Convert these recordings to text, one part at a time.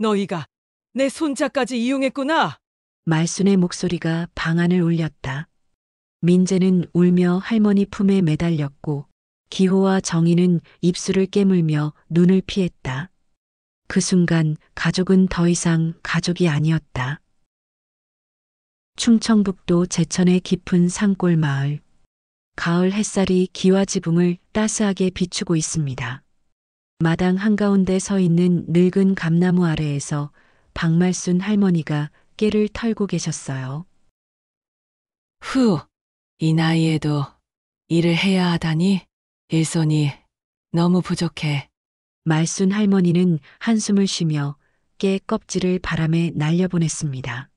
너희가 내 손자까지 이용했구나. 말순의 목소리가 방안을 울렸다. 민재는 울며 할머니 품에 매달렸고 기호와 정희는 입술을 깨물며 눈을 피했다. 그 순간 가족은 더 이상 가족이 아니었다. 충청북도 제천의 깊은 산골 마을. 가을 햇살이 기와 지붕을 따스하게 비추고 있습니다. 마당 한가운데 서 있는 늙은 감나무 아래에서 박말순 할머니가 깨를 털고 계셨어요. 후, 이 나이에도 일을 해야 하다니 일손이 너무 부족해. 말순 할머니는 한숨을 쉬며 깨 껍질을 바람에 날려보냈습니다.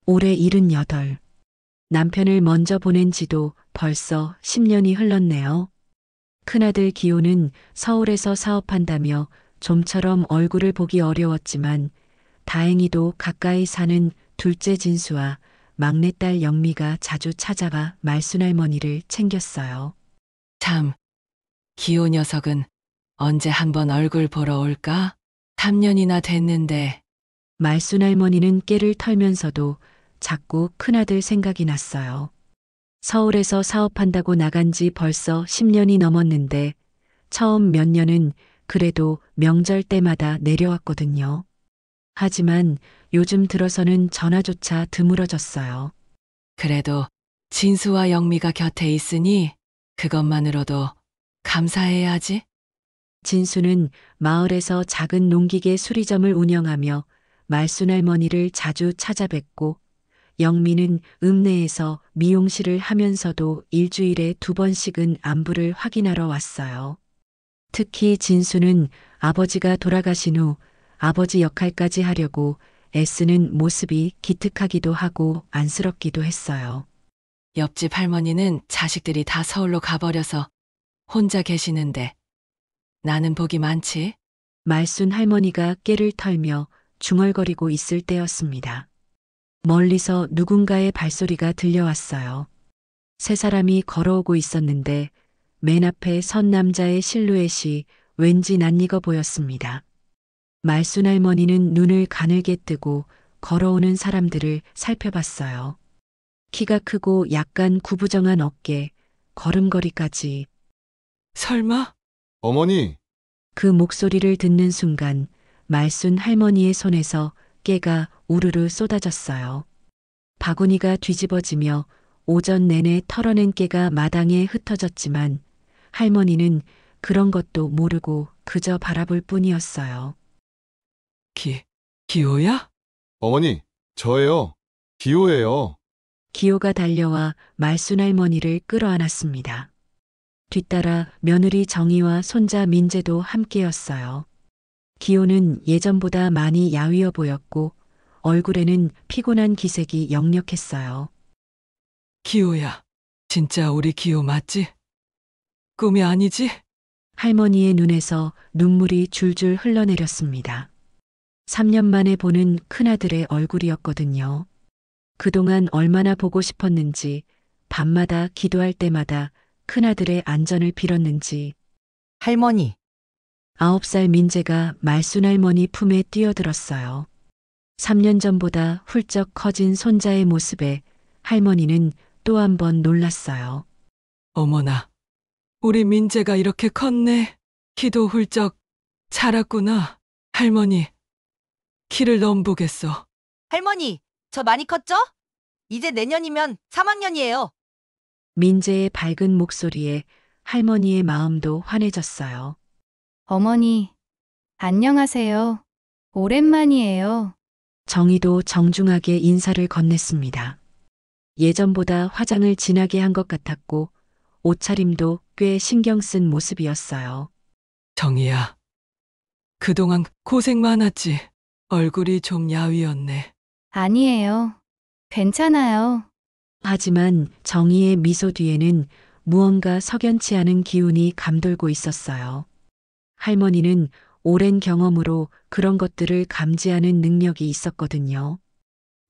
올해 78. 남편을 먼저 보낸 지도 벌써 10년이 흘렀네요. 큰아들 기호는 서울에서 사업한다며 좀처럼 얼굴을 보기 어려웠지만 다행히도 가까이 사는 둘째 진수와 막내딸 영미가 자주 찾아가 말순 할머니를 챙겼어요. 참, 기호 녀석은 언제 한번 얼굴 보러 올까? 3년이나 됐는데. 말순 할머니는 깨를 털면서도 자꾸 큰아들 생각이 났어요. 서울에서 사업한다고 나간 지 벌써 10년이 넘었는데 처음 몇 년은 그래도 명절 때마다 내려왔거든요. 하지만 요즘 들어서는 전화조차 드물어졌어요. 그래도 진수와 영미가 곁에 있으니 그것만으로도 감사해야지. 진수는 마을에서 작은 농기계 수리점을 운영하며 말순 할머니를 자주 찾아뵙고 영미는 읍내에서 미용실을 하면서도 일주일에 2번씩은 안부를 확인하러 왔어요. 특히 진수는 아버지가 돌아가신 후 아버지 역할까지 하려고 애쓰는 모습이 기특하기도 하고 안쓰럽기도 했어요. 옆집 할머니는 자식들이 다 서울로 가버려서 혼자 계시는데 나는 복이 많지. 말순 할머니가 깨를 털며 중얼거리고 있을 때였습니다. 멀리서 누군가의 발소리가 들려왔어요. 세 사람이 걸어오고 있었는데 맨 앞에 선 남자의 실루엣이 왠지 낯익어 보였습니다. 말순 할머니는 눈을 가늘게 뜨고 걸어오는 사람들을 살펴봤어요. 키가 크고 약간 구부정한 어깨, 걸음걸이까지. 설마? 어머니, 그 목소리를 듣는 순간 말순 할머니의 손에서 깨가 우르르 쏟아졌어요. 바구니가 뒤집어지며 오전 내내 털어낸 깨가 마당에 흩어졌지만 할머니는 그런 것도 모르고 그저 바라볼 뿐이었어요. 기호야? 어머니, 저예요. 기호예요. 기호가 달려와 말순 할머니를 끌어안았습니다. 뒤따라 며느리 정희와 손자 민재도 함께였어요. 기호는 예전보다 많이 야위어 보였고 얼굴에는 피곤한 기색이 역력했어요. 기호야, 진짜 우리 기호 맞지? 꿈이 아니지? 할머니의 눈에서 눈물이 줄줄 흘러내렸습니다. 3년 만에 보는 큰아들의 얼굴이었거든요. 그동안 얼마나 보고 싶었는지 밤마다 기도할 때마다 큰아들의 안전을 빌었는지. 할머니, 9살 민재가 말순 할머니 품에 뛰어들었어요. 3년 전보다 훌쩍 커진 손자의 모습에 할머니는 또 한 번 놀랐어요. 어머나, 우리 민재가 이렇게 컸네. 키도 훌쩍 자랐구나. 할머니, 키를 넘보겠어. 할머니, 저 많이 컸죠? 이제 내년이면 3학년이에요. 민재의 밝은 목소리에 할머니의 마음도 환해졌어요. 어머니, 안녕하세요. 오랜만이에요. 정희도 정중하게 인사를 건넸습니다. 예전보다 화장을 진하게 한 것 같았고 옷차림도 꽤 신경 쓴 모습이었어요. 정희야, 그동안 고생 많았지. 얼굴이 좀 야위었네. 아니에요. 괜찮아요. 하지만 정희의 미소 뒤에는 무언가 석연치 않은 기운이 감돌고 있었어요. 할머니는 오랜 경험으로 그런 것들을 감지하는 능력이 있었거든요.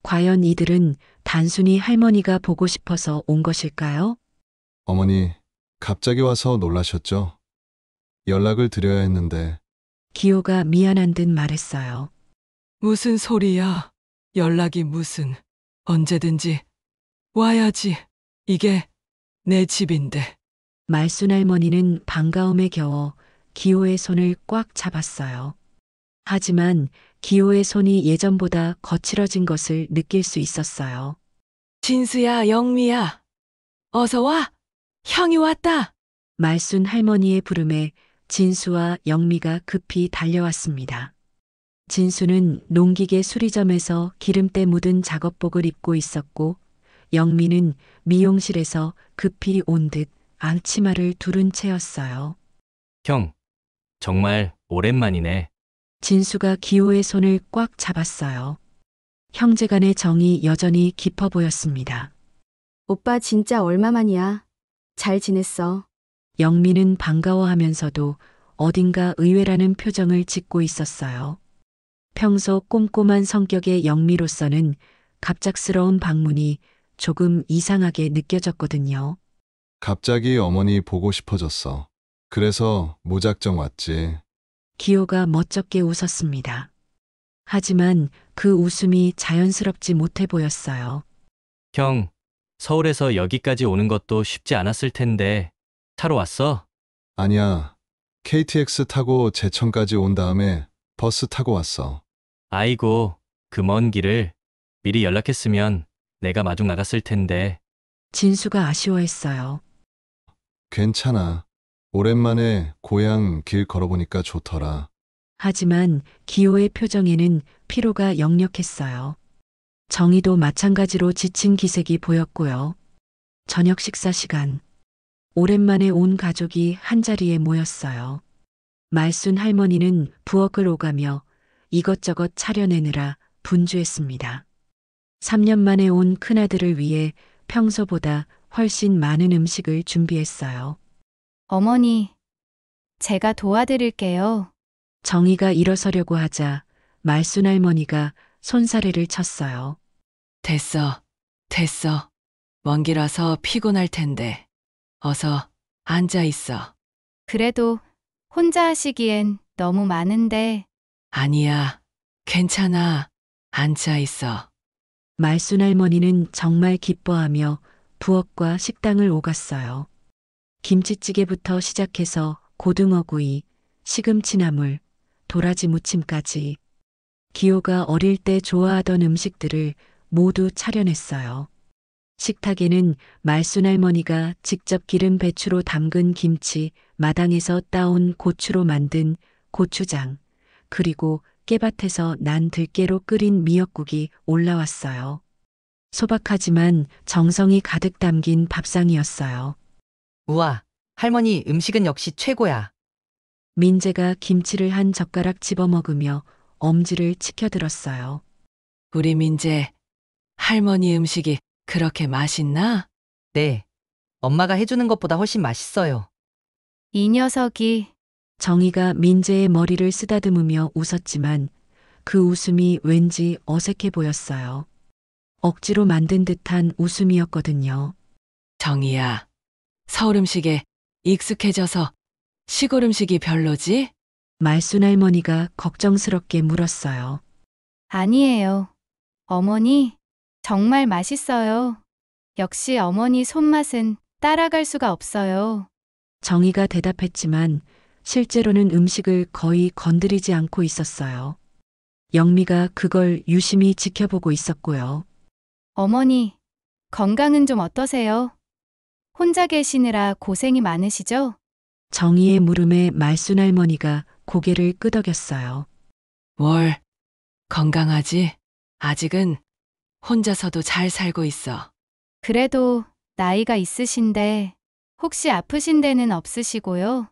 과연 이들은 단순히 할머니가 보고 싶어서 온 것일까요? 어머니, 갑자기 와서 놀라셨죠? 연락을 드려야 했는데 기호가 미안한 듯 말했어요. 무슨 소리야? 연락이 무슨. 언제든지 와야지. 이게 내 집인데. 말순 할머니는 반가움에 겨워 기호의 손을 꽉 잡았어요. 하지만 기호의 손이 예전보다 거칠어진 것을 느낄 수 있었어요. 진수야, 영미야. 어서 와. 형이 왔다. 말순 할머니의 부름에 진수와 영미가 급히 달려왔습니다. 진수는 농기계 수리점에서 기름때 묻은 작업복을 입고 있었고, 영미는 미용실에서 급히 온 듯 앞치마를 두른 채였어요. 형, 정말 오랜만이네. 진수가 기호의 손을 꽉 잡았어요. 형제간의 정이 여전히 깊어 보였습니다. 오빠 진짜 얼마만이야? 잘 지냈어? 영미는 반가워하면서도 어딘가 의외라는 표정을 짓고 있었어요. 평소 꼼꼼한 성격의 영미로서는 갑작스러운 방문이 조금 이상하게 느껴졌거든요. 갑자기 어머니 보고 싶어졌어. 그래서 무작정 왔지. 기호가 멋쩍게 웃었습니다. 하지만 그 웃음이 자연스럽지 못해 보였어요. 형, 서울에서 여기까지 오는 것도 쉽지 않았을 텐데 차로 왔어? 아니야. KTX 타고 제천까지 온 다음에 버스 타고 왔어. 아이고, 그 먼 길을 미리 연락했으면 내가 마중 나갔을 텐데. 진수가 아쉬워했어요. 괜찮아. 오랜만에 고향 길 걸어보니까 좋더라. 하지만 기호의 표정에는 피로가 역력했어요. 정희도 마찬가지로 지친 기색이 보였고요. 저녁 식사 시간. 오랜만에 온 가족이 한자리에 모였어요. 말순 할머니는 부엌을 오가며 이것저것 차려내느라 분주했습니다. 3년 만에 온 큰아들을 위해 평소보다 훨씬 많은 음식을 준비했어요. 어머니, 제가 도와드릴게요. 정희가 일어서려고 하자 말순 할머니가 손사래를 쳤어요. 됐어. 됐어. 먼 길 와서 피곤할 텐데. 어서 앉아 있어. 그래도 혼자 하시기엔 너무 많은데. 아니야. 괜찮아. 앉아 있어. 말순 할머니는 정말 기뻐하며 부엌과 식당을 오갔어요. 김치찌개부터 시작해서 고등어구이, 시금치나물, 도라지 무침까지 기호가 어릴 때 좋아하던 음식들을 모두 차려냈어요. 식탁에는 말순 할머니가 직접 기름 배추로 담근 김치, 마당에서 따온 고추로 만든 고추장, 그리고 깨밭에서 난 들깨로 끓인 미역국이 올라왔어요. 소박하지만 정성이 가득 담긴 밥상이었어요. 우와, 할머니 음식은 역시 최고야. 민재가 김치를 한 젓가락 집어먹으며 엄지를 치켜들었어요. 우리 민재, 할머니 음식이 그렇게 맛있나? 네. 엄마가 해주는 것보다 훨씬 맛있어요. 이 녀석이 정희가 민재의 머리를 쓰다듬으며 웃었지만 그 웃음이 왠지 어색해 보였어요. 억지로 만든 듯한 웃음이었거든요. 정이야. 서울 음식에 익숙해져서 시골 음식이 별로지? 말순 할머니가 걱정스럽게 물었어요. 아니에요. 어머니, 정말 맛있어요. 역시 어머니 손맛은 따라갈 수가 없어요. 정희가 대답했지만 실제로는 음식을 거의 건드리지 않고 있었어요. 영미가 그걸 유심히 지켜보고 있었고요. 어머니, 건강은 좀 어떠세요? 혼자 계시느라 고생이 많으시죠? 정희의 물음에 말순 할머니가 고개를 끄덕였어요. 뭘? 건강하지? 아직은 혼자서도 잘 살고 있어. 그래도 나이가 있으신데 혹시 아프신 데는 없으시고요?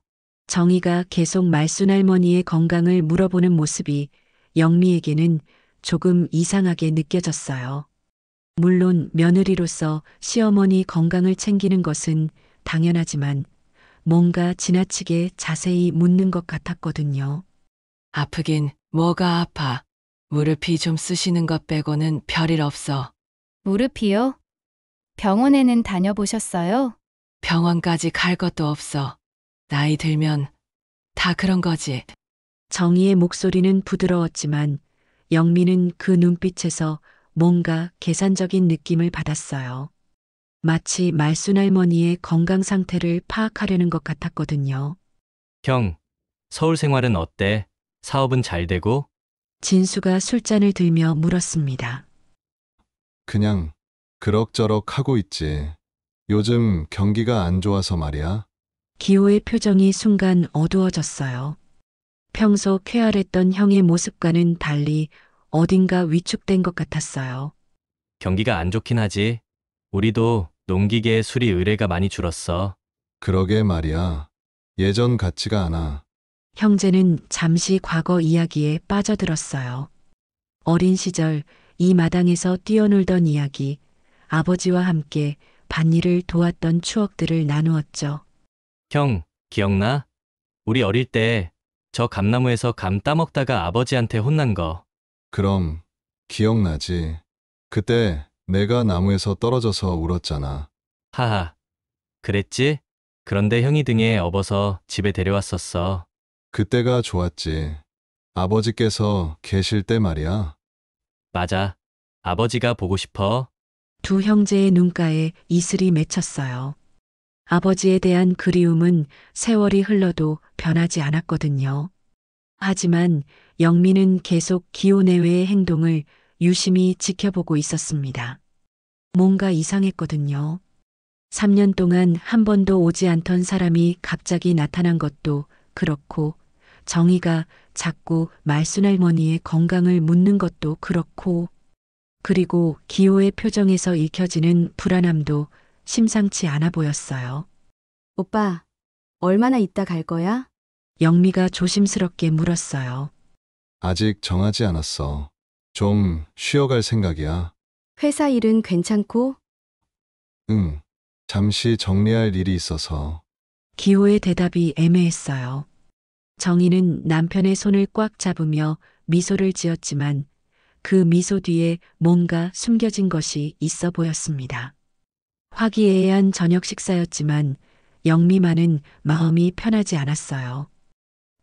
정희가 계속 말순 할머니의 건강을 물어보는 모습이 영미에게는 조금 이상하게 느껴졌어요. 물론 며느리로서 시어머니 건강을 챙기는 것은 당연하지만 뭔가 지나치게 자세히 묻는 것 같았거든요. 아프긴 뭐가 아파. 무릎이 좀 쑤시는 것 빼고는 별일 없어. 무릎이요? 병원에는 다녀보셨어요? 병원까지 갈 것도 없어. 나이 들면 다 그런 거지. 정희의 목소리는 부드러웠지만 영미는 그 눈빛에서 뭔가 계산적인 느낌을 받았어요. 마치 말순 할머니의 건강 상태를 파악하려는 것 같았거든요. 형, 서울 생활은 어때? 사업은 잘 되고? 진수가 술잔을 들며 물었습니다. 그냥 그럭저럭 하고 있지. 요즘 경기가 안 좋아서 말이야. 기호의 표정이 순간 어두워졌어요. 평소 쾌활했던 형의 모습과는 달리 어딘가 위축된 것 같았어요. 경기가 안 좋긴 하지. 우리도 농기계 수리 의뢰가 많이 줄었어. 그러게 말이야. 예전 같지가 않아. 형제는 잠시 과거 이야기에 빠져들었어요. 어린 시절 이 마당에서 뛰어놀던 이야기, 아버지와 함께 밭일을 도왔던 추억들을 나누었죠. 형, 기억나? 우리 어릴 때 저 감나무에서 감 따먹다가 아버지한테 혼난 거. 그럼 기억나지. 그때 내가 나무에서 떨어져서 울었잖아. 하하. 그랬지? 그런데 형이 등에 업어서 집에 데려왔었어. 그때가 좋았지. 아버지께서 계실 때 말이야. 맞아. 아버지가 보고 싶어. 두 형제의 눈가에 이슬이 맺혔어요. 아버지에 대한 그리움은 세월이 흘러도 변하지 않았거든요. 하지만 영미는 계속 기호 내외의 행동을 유심히 지켜보고 있었습니다. 뭔가 이상했거든요. 3년 동안 한 번도 오지 않던 사람이 갑자기 나타난 것도 그렇고, 정희가 자꾸 말순 할머니의 건강을 묻는 것도 그렇고, 그리고 기호의 표정에서 읽혀지는 불안함도 심상치 않아 보였어요. 오빠, 얼마나 있다 갈 거야? 영미가 조심스럽게 물었어요. 아직 정하지 않았어. 좀 쉬어갈 생각이야. 회사 일은 괜찮고? 응. 잠시 정리할 일이 있어서. 기호의 대답이 애매했어요. 정희는 남편의 손을 꽉 잡으며 미소를 지었지만 그 미소 뒤에 뭔가 숨겨진 것이 있어 보였습니다. 화기애애한 저녁 식사였지만 영미만은 마음이 편하지 않았어요.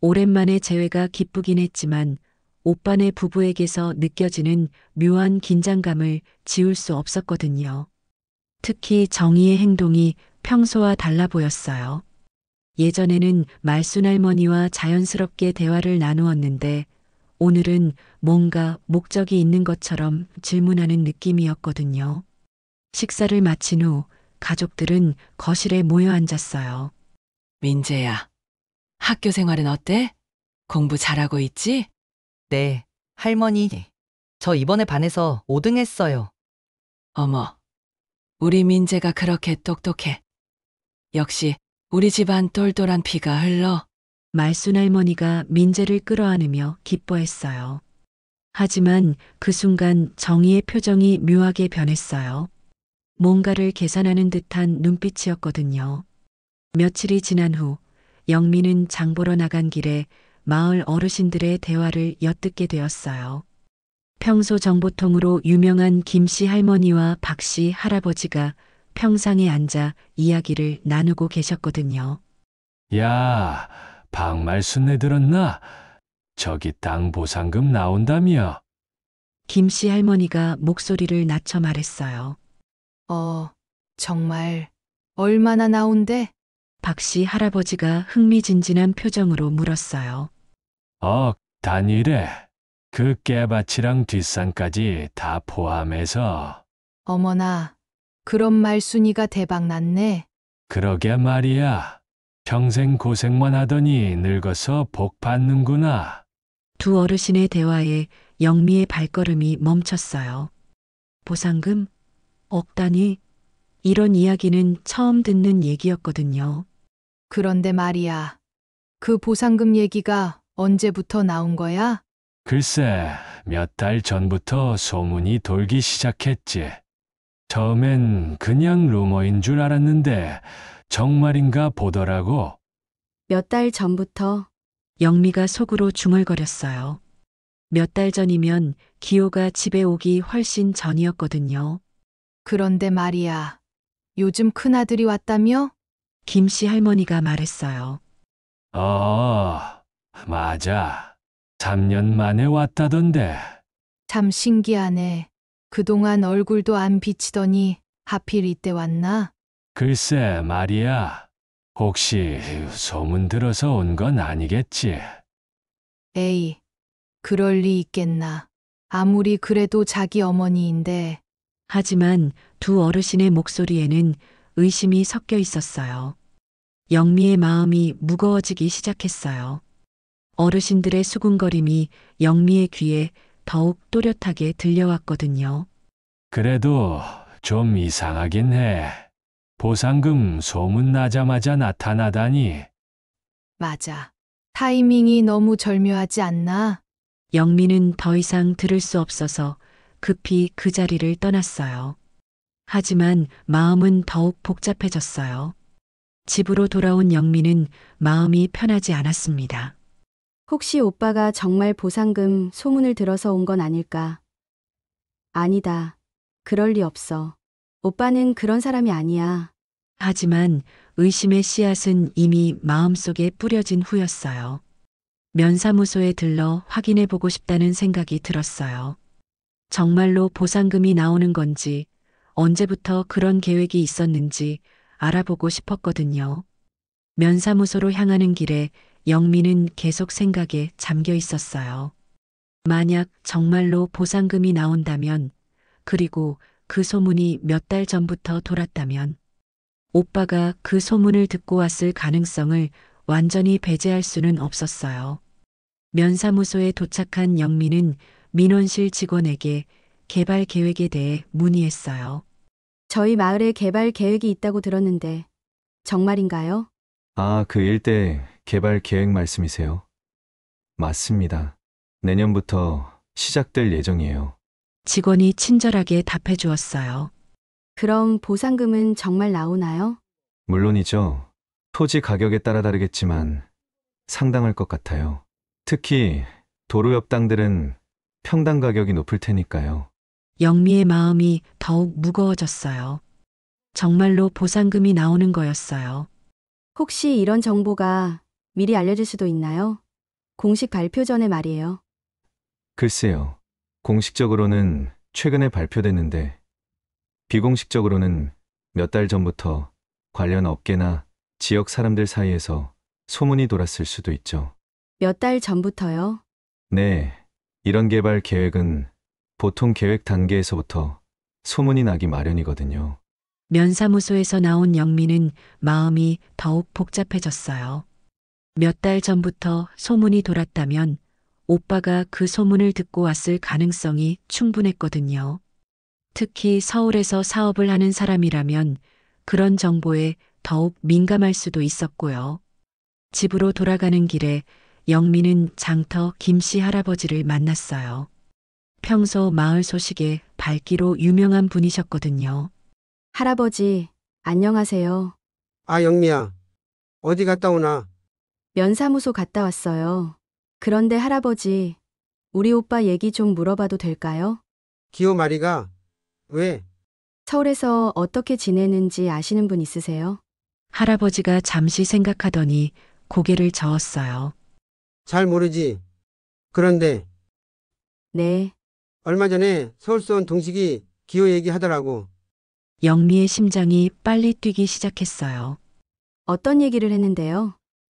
오랜만에 재회가 기쁘긴 했지만 오빠네 부부에게서 느껴지는 묘한 긴장감을 지울 수 없었거든요. 특히 정희의 행동이 평소와 달라 보였어요. 예전에는 말순 할머니와 자연스럽게 대화를 나누었는데 오늘은 뭔가 목적이 있는 것처럼 질문하는 느낌이었거든요. 식사를 마친 후 가족들은 거실에 모여 앉았어요. 민재야, 학교 생활은 어때? 공부 잘하고 있지? 네, 할머니. 저 이번에 반에서 5등 했어요. 어머, 우리 민재가 그렇게 똑똑해. 역시 우리 집안 똘똘한 피가 흘러. 말순 할머니가 민재를 끌어안으며 기뻐했어요. 하지만 그 순간 정희의 표정이 묘하게 변했어요. 뭔가를 계산하는 듯한 눈빛이었거든요. 며칠이 지난 후 영미는 장 보러 나간 길에 마을 어르신들의 대화를 엿듣게 되었어요. 평소 정보통으로 유명한 김씨 할머니와 박씨 할아버지가 평상에 앉아 이야기를 나누고 계셨거든요. 야, 박말순내 들었나? 저기 땅 보상금 나온다며. 김씨 할머니가 목소리를 낮춰 말했어요. 정말 얼마나 나온대? 박씨 할아버지가 흥미진진한 표정으로 물었어요. 단일에 그 깨밭이랑 뒷산까지 다 포함해서. 어머나, 그런 말순이가 대박 났네. 그러게 말이야. 평생 고생만 하더니 늙어서 복 받는구나. 두 어르신의 대화에 영미의 발걸음이 멈췄어요. 보상금? 억 단위? 이런 이야기는 처음 듣는 얘기였거든요. 그런데 말이야, 그 보상금 얘기가 언제부터 나온 거야? 글쎄, 몇 달 전부터 소문이 돌기 시작했지. 처음엔 그냥 루머인 줄 알았는데 정말인가 보더라고. 몇 달 전부터 영미가 속으로 중얼거렸어요. 몇 달 전이면 기호가 집에 오기 훨씬 전이었거든요. 그런데 말이야, 요즘 큰아들이 왔다며? 김씨 할머니가 말했어요. 맞아. 3년 만에 왔다던데. 참 신기하네. 그동안 얼굴도 안 비치더니 하필 이때 왔나? 글쎄 말이야. 혹시 소문 들어서 온 건 아니겠지? 에이, 그럴 리 있겠나. 아무리 그래도 자기 어머니인데. 하지만 두 어르신의 목소리에는 의심이 섞여 있었어요. 영미의 마음이 무거워지기 시작했어요. 어르신들의 수군거림이 영미의 귀에 더욱 또렷하게 들려왔거든요. 그래도 좀 이상하긴 해. 보상금 소문 나자마자 나타나다니. 맞아. 타이밍이 너무 절묘하지 않나? 영미는 더 이상 들을 수 없어서 급히 그 자리를 떠났어요. 하지만 마음은 더욱 복잡해졌어요. 집으로 돌아온 영미는 마음이 편하지 않았습니다. 혹시 오빠가 정말 보상금 소문을 들어서 온 건 아닐까? 아니다. 그럴 리 없어. 오빠는 그런 사람이 아니야. 하지만 의심의 씨앗은 이미 마음속에 뿌려진 후였어요. 면사무소에 들러 확인해 보고 싶다는 생각이 들었어요. 정말로 보상금이 나오는 건지, 언제부터 그런 계획이 있었는지 알아보고 싶었거든요. 면사무소로 향하는 길에 영미는 계속 생각에 잠겨 있었어요. 만약 정말로 보상금이 나온다면, 그리고 그 소문이 몇 달 전부터 돌았다면, 오빠가 그 소문을 듣고 왔을 가능성을 완전히 배제할 수는 없었어요. 면사무소에 도착한 영미는 민원실 직원에게 개발 계획에 대해 문의했어요. 저희 마을에 개발 계획이 있다고 들었는데 정말인가요? 아, 그 일대 개발 계획 말씀이세요? 맞습니다. 내년부터 시작될 예정이에요. 직원이 친절하게 답해 주었어요. 그럼 보상금은 정말 나오나요? 물론이죠. 토지 가격에 따라 다르겠지만 상당할 것 같아요. 특히 도로 옆 땅들은 평당 가격이 높을 테니까요. 영미의 마음이 더욱 무거워졌어요. 정말로 보상금이 나오는 거였어요. 혹시 이런 정보가 미리 알려질 수도 있나요? 공식 발표 전에 말이에요. 글쎄요. 공식적으로는 최근에 발표됐는데 비공식적으로는 몇 달 전부터 관련 업계나 지역 사람들 사이에서 소문이 돌았을 수도 있죠. 몇 달 전부터요? 네, 이런 개발 계획은 보통 계획 단계에서부터 소문이 나기 마련이거든요. 면사무소에서 나온 영미는 마음이 더욱 복잡해졌어요. 몇 달 전부터 소문이 돌았다면 오빠가 그 소문을 듣고 왔을 가능성이 충분했거든요. 특히 서울에서 사업을 하는 사람이라면 그런 정보에 더욱 민감할 수도 있었고요. 집으로 돌아가는 길에 영미는 장터 김씨 할아버지를 만났어요. 평소 마을 소식에 밝기로 유명한 분이셨거든요. 할아버지, 안녕하세요. 아, 영미야. 어디 갔다 오나? 면사무소 갔다 왔어요. 그런데 할아버지, 우리 오빠 얘기 좀 물어봐도 될까요? 기호 마리가 왜? 서울에서 어떻게 지내는지 아시는 분 있으세요? 할아버지가 잠시 생각하더니 고개를 저었어요. 잘 모르지. 그런데 네, 얼마 전에 서울서 온 동식이 기호 얘기하더라고. 영미의 심장이 빨리 뛰기 시작했어요. 어떤 얘기를 했는데요?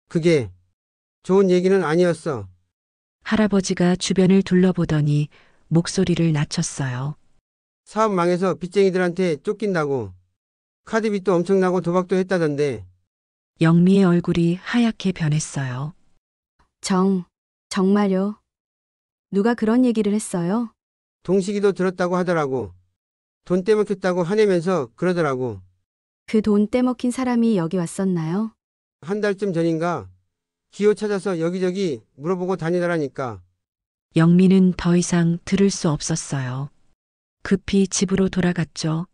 그게 좋은 얘기는 아니었어. 할아버지가 주변을 둘러보더니 목소리를 낮췄어요. 사업 망해서 빚쟁이들한테 쫓긴다고. 카드빚도 엄청나고 도박도 했다던데. 영미의 얼굴이 하얗게 변했어요. 정말요? 누가 그런 얘기를 했어요? 동식이도 들었다고 하더라고. 돈 떼먹혔다고 화내면서 그러더라고. 그 돈 떼먹힌 사람이 여기 왔었나요? 한 달쯤 전인가 기호 찾아서 여기저기 물어보고 다니더라니까. 영미는 더 이상 들을 수 없었어요. 급히 집으로 돌아갔죠.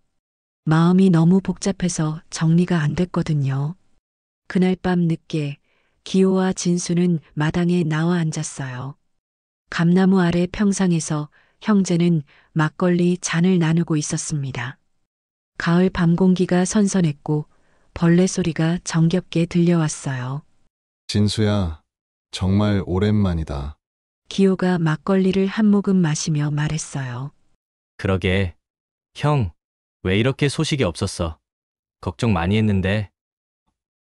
마음이 너무 복잡해서 정리가 안 됐거든요. 그날 밤 늦게 기호와 진수는 마당에 나와 앉았어요. 감나무 아래 평상에서 형제는 막걸리 잔을 나누고 있었습니다. 가을 밤 공기가 선선했고 벌레 소리가 정겹게 들려왔어요. 진수야, 정말 오랜만이다. 기호가 막걸리를 한 모금 마시며 말했어요. 그러게. 형, 왜 이렇게 소식이 없었어? 걱정 많이 했는데.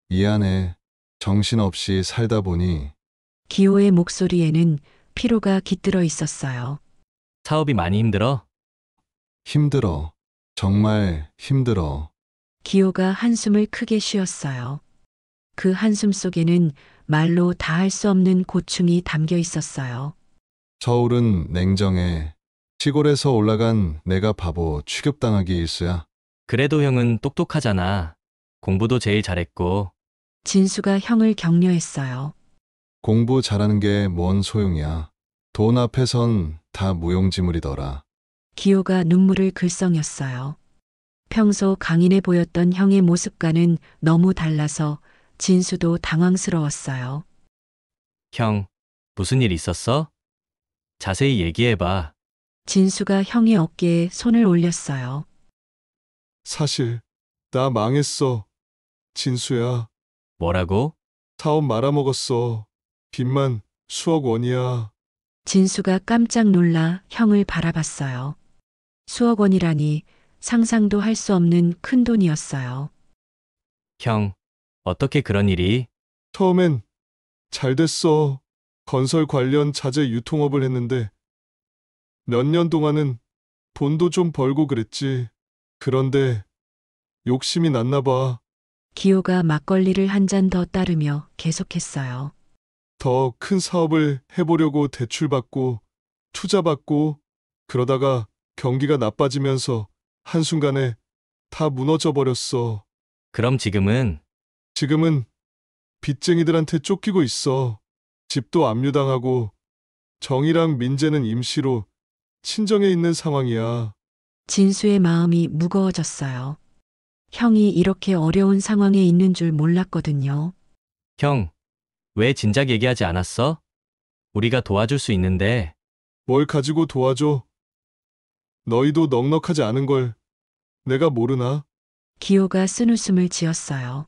미안해. 정신없이 살다 보니 기호의 목소리에는 피로가 깃들어 있었어요. 사업이 많이 힘들어? 힘들어. 정말 힘들어. 기호가 한숨을 크게 쉬었어요. 그 한숨 속에는 말로 다 할 수 없는 고충이 담겨 있었어요. 서울은 냉정해. 시골에서 올라간 내가 바보 취급당하기 일쑤야. 그래도 형은 똑똑하잖아. 공부도 제일 잘했고. 진수가 형을 격려했어요. 공부 잘하는 게 뭔 소용이야. 돈 앞에선 다 무용지물이더라. 기호가 눈물을 글썽였어요. 평소 강인해 보였던 형의 모습과는 너무 달라서 진수도 당황스러웠어요. 형, 무슨 일 있었어? 자세히 얘기해봐. 진수가 형의 어깨에 손을 올렸어요. 사실 나 망했어. 진수야. 뭐라고? 사업 말아먹었어. 빚만 수억 원이야. 진수가 깜짝 놀라 형을 바라봤어요. 수억 원이라니 상상도 할 수 없는 큰 돈이었어요. 형, 어떻게 그런 일이? 처음엔 잘 됐어. 건설 관련 자재 유통업을 했는데 몇 년 동안은 돈도 좀 벌고 그랬지. 그런데 욕심이 났나 봐. 기호가 막걸리를 한 잔 더 따르며 계속했어요. 더 큰 사업을 해보려고 대출받고 투자받고 그러다가 경기가 나빠지면서 한순간에 다 무너져 버렸어. 그럼 지금은? 지금은 빚쟁이들한테 쫓기고 있어. 집도 압류당하고 정이랑 민재는 임시로 친정에 있는 상황이야. 진수의 마음이 무거워졌어요. 형이 이렇게 어려운 상황에 있는 줄 몰랐거든요. 형, 왜 진작 얘기하지 않았어? 우리가 도와줄 수 있는데. 뭘 가지고 도와줘? 너희도 넉넉하지 않은 걸 내가 모르나? 기호가 쓴웃음을 지었어요.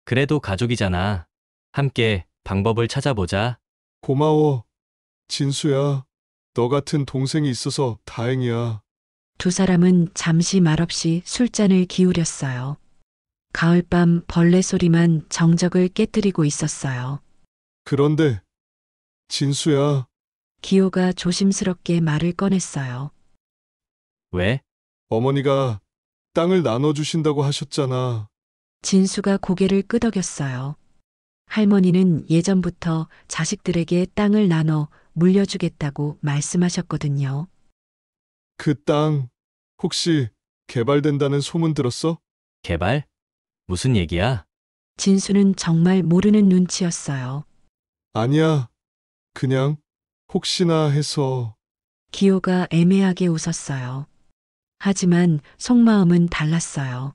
그래도 가족이잖아. 함께 방법을 찾아보자. 고마워. 진수야. 너 같은 동생이 있어서 다행이야. 두 사람은 잠시 말없이 술잔을 기울였어요. 가을밤 벌레 소리만 정적을 깨뜨리고 있었어요. 그런데 진수야. 기호가 조심스럽게 말을 꺼냈어요. 왜? 어머니가 땅을 나눠주신다고 하셨잖아. 진수가 고개를 끄덕였어요. 할머니는 예전부터 자식들에게 땅을 나눠 물려주겠다고 말씀하셨거든요. 그 땅 혹시 개발된다는 소문 들었어? 개발? 무슨 얘기야? 진수는 정말 모르는 눈치였어요. 아니야. 그냥 혹시나 해서. 기호가 애매하게 웃었어요. 하지만 속마음은 달랐어요.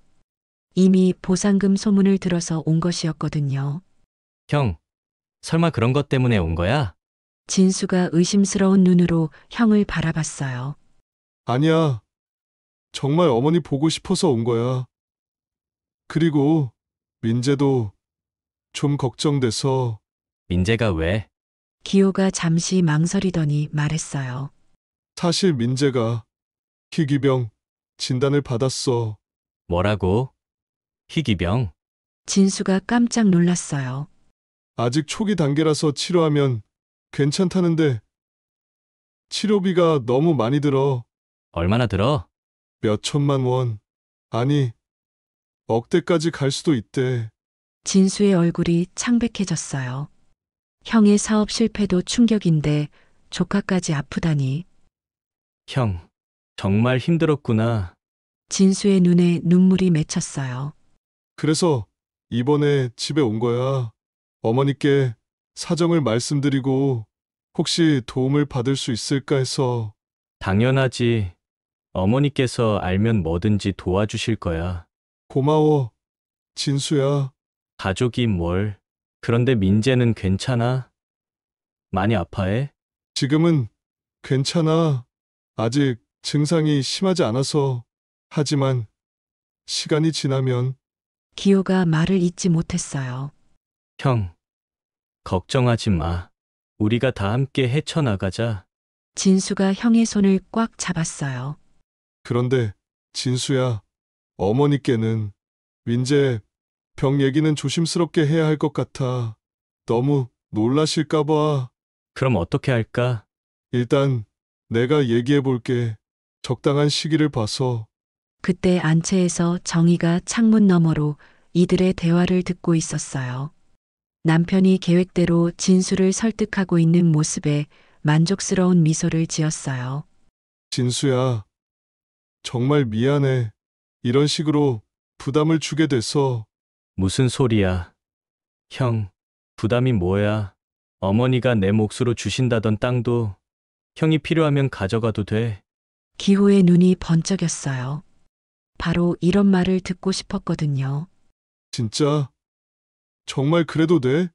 이미 보상금 소문을 들어서 온 것이었거든요. 형, 설마 그런 것 때문에 온 거야? 진수가 의심스러운 눈으로 형을 바라봤어요. 아니야. 정말 어머니 보고 싶어서 온 거야. 그리고 민재도 좀 걱정돼서. 민재가 왜? 기호가 잠시 망설이더니 말했어요. 사실 민재가 희귀병 진단을 받았어. 뭐라고? 희귀병? 진수가 깜짝 놀랐어요. 아직 초기 단계라서 치료하면 괜찮다는데 치료비가 너무 많이 들어. 얼마나 들어? 몇 천만 원. 아니, 억대까지 갈 수도 있대. 진수의 얼굴이 창백해졌어요. 형의 사업 실패도 충격인데 조카까지 아프다니. 형, 정말 힘들었구나. 진수의 눈에 눈물이 맺혔어요. 그래서 이번에 집에 온 거야. 어머니께 사정을 말씀드리고 혹시 도움을 받을 수 있을까 해서. 당연하지. 어머니께서 알면 뭐든지 도와주실 거야. 고마워. 진수야. 가족이 뭘. 그런데 민재는 괜찮아? 많이 아파해? 지금은 괜찮아. 아직 증상이 심하지 않아서. 하지만 시간이 지나면. 기호가 말을 잇지 못했어요. 형, 걱정하지 마. 우리가 다 함께 헤쳐나가자. 진수가 형의 손을 꽉 잡았어요. 그런데 진수야, 어머니께는 민재 병 얘기는 조심스럽게 해야 할 것 같아. 너무 놀라실까 봐. 그럼 어떻게 할까? 일단 내가 얘기해 볼게. 적당한 시기를 봐서. 그때 안채에서 정희가 창문 너머로 이들의 대화를 듣고 있었어요. 남편이 계획대로 진수를 설득하고 있는 모습에 만족스러운 미소를 지었어요. 진수야, 정말 미안해. 이런 식으로 부담을 주게 돼서. 무슨 소리야? 형, 부담이 뭐야? 어머니가 내 몫으로 주신다던 땅도 형이 필요하면 가져가도 돼. 기호의 눈이 번쩍였어요. 바로 이런 말을 듣고 싶었거든요. 진짜? 정말 그래도 돼?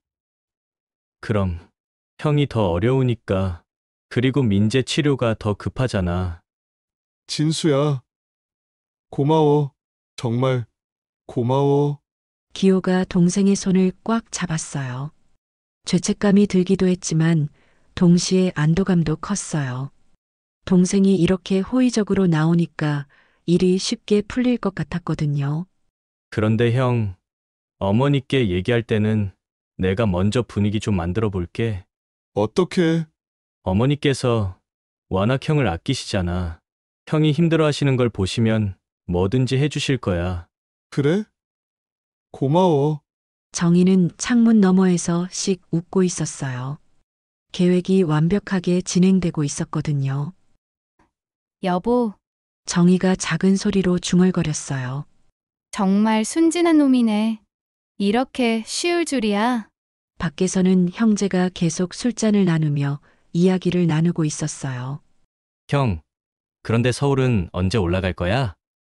그럼 형이 더 어려우니까. 그리고 민재 치료가 더 급하잖아. 진수야, 고마워. 정말 고마워. 기호가 동생의 손을 꽉 잡았어요. 죄책감이 들기도 했지만 동시에 안도감도 컸어요. 동생이 이렇게 호의적으로 나오니까 일이 쉽게 풀릴 것 같았거든요. 그런데 형, 어머니께 얘기할 때는 내가 먼저 분위기 좀 만들어 볼게. 어떻게? 어머니께서 워낙 형을 아끼시잖아. 형이 힘들어 하시는 걸 보시면 뭐든지 해주실 거야. 그래? 고마워. 정희는 창문 너머에서 씩 웃고 있었어요. 계획이 완벽하게 진행되고 있었거든요. 여보, 정희가 작은 소리로 중얼거렸어요. 정말 순진한 놈이네. 이렇게 쉬울 줄이야. 밖에서는 형제가 계속 술잔을 나누며 이야기를 나누고 있었어요. 형, 그런데 서울은 언제 올라갈 거야?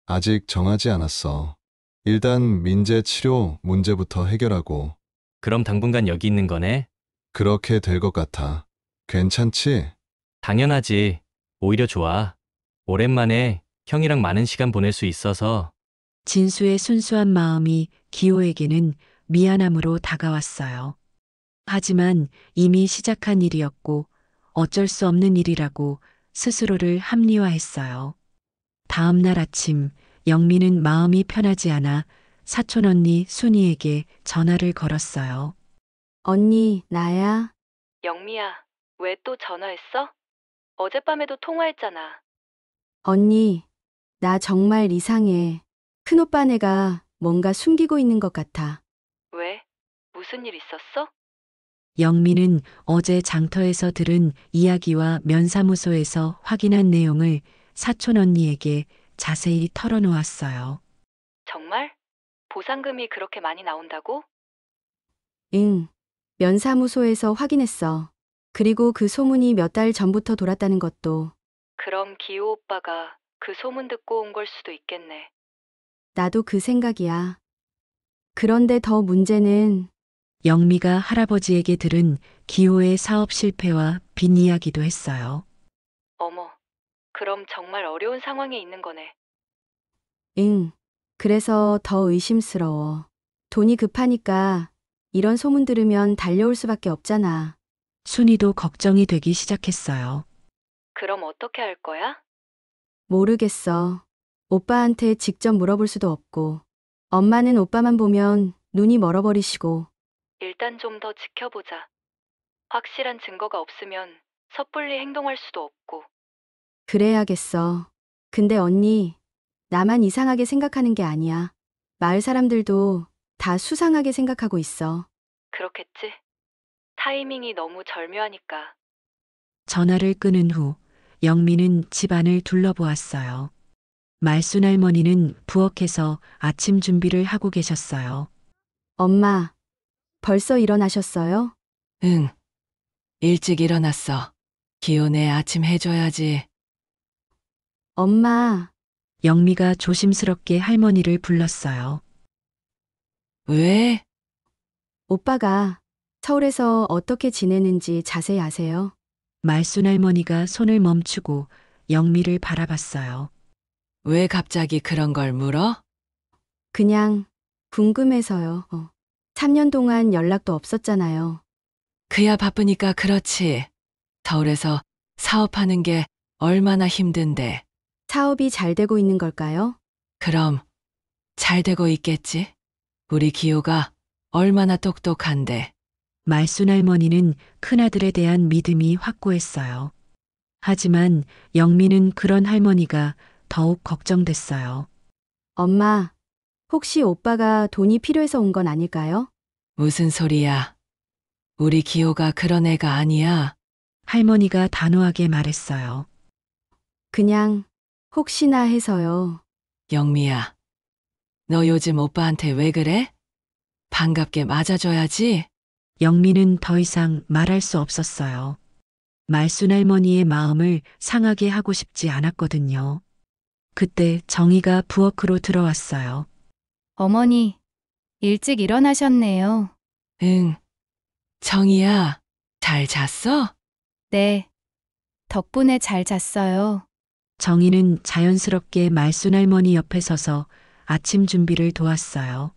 아직 정하지 않았어. 일단 민재 치료 문제부터 해결하고. 그럼 당분간 여기 있는 거네? 그렇게 될 것 같아. 괜찮지? 당연하지. 오히려 좋아. 오랜만에 형이랑 많은 시간 보낼 수 있어서. 진수의 순수한 마음이 기호에게는 미안함으로 다가왔어요. 하지만 이미 시작한 일이었고 어쩔 수 없는 일이라고 스스로를 합리화했어요. 다음 날 아침 영미는 마음이 편하지 않아 사촌 언니 순이에게 전화를 걸었어요. 언니, 나야. 영미야, 왜 또 전화했어? 어젯밤에도 통화했잖아. 언니, 나 정말 이상해. 큰오빠네가 뭔가 숨기고 있는 것 같아. 왜? 무슨 일 있었어? 영미는 어제 장터에서 들은 이야기와 면사무소에서 확인한 내용을 사촌 언니에게 자세히 털어놓았어요. 정말? 보상금이 그렇게 많이 나온다고? 응. 면사무소에서 확인했어. 그리고 그 소문이 몇 달 전부터 돌았다는 것도. 그럼 기호 오빠가 그 소문 듣고 온 걸 수도 있겠네. 나도 그 생각이야. 그런데 더 문제는 영미가 할아버지에게 들은 기호의 사업 실패와 빚 이야기도 했어요. 어머, 그럼 정말 어려운 상황에 있는 거네. 응. 그래서 더 의심스러워. 돈이 급하니까 이런 소문 들으면 달려올 수밖에 없잖아. 순이도 걱정이 되기 시작했어요. 그럼 어떻게 할 거야? 모르겠어. 오빠한테 직접 물어볼 수도 없고. 엄마는 오빠만 보면 눈이 멀어버리시고. 일단 좀 더 지켜보자. 확실한 증거가 없으면 섣불리 행동할 수도 없고. 그래야겠어. 근데 언니, 나만 이상하게 생각하는 게 아니야. 마을 사람들도 다 수상하게 생각하고 있어. 그렇겠지? 타이밍이 너무 절묘하니까. 전화를 끊은 후 영미는 집안을 둘러보았어요. 말순 할머니는 부엌에서 아침 준비를 하고 계셨어요. 엄마, 벌써 일어나셨어요? 응. 일찍 일어났어. 기온에 아침 해줘야지. 엄마, 영미가 조심스럽게 할머니를 불렀어요. 왜? 오빠가 서울에서 어떻게 지내는지 자세히 아세요? 말순 할머니가 손을 멈추고 영미를 바라봤어요. 왜 갑자기 그런 걸 물어? 그냥 궁금해서요. 3년 동안 연락도 없었잖아요. 그야 바쁘니까 그렇지. 서울에서 사업하는 게 얼마나 힘든데. 사업이 잘 되고 있는 걸까요? 그럼 잘 되고 있겠지? 우리 기호가 얼마나 똑똑한데. 말순 할머니는 큰아들에 대한 믿음이 확고했어요. 하지만 영미는 그런 할머니가 더욱 걱정됐어요. 엄마, 혹시 오빠가 돈이 필요해서 온 건 아닐까요? 무슨 소리야? 우리 기호가 그런 애가 아니야. 할머니가 단호하게 말했어요. 그냥 혹시나 해서요. 영미야, 너 요즘 오빠한테 왜 그래? 반갑게 맞아줘야지. 영미는 더 이상 말할 수 없었어요. 말순 할머니의 마음을 상하게 하고 싶지 않았거든요. 그때 정희가 부엌으로 들어왔어요. 어머니, 일찍 일어나셨네요. 응. 정희야, 잘 잤어? 네. 덕분에 잘 잤어요. 정희는 자연스럽게 말순 할머니 옆에 서서 아침 준비를 도왔어요.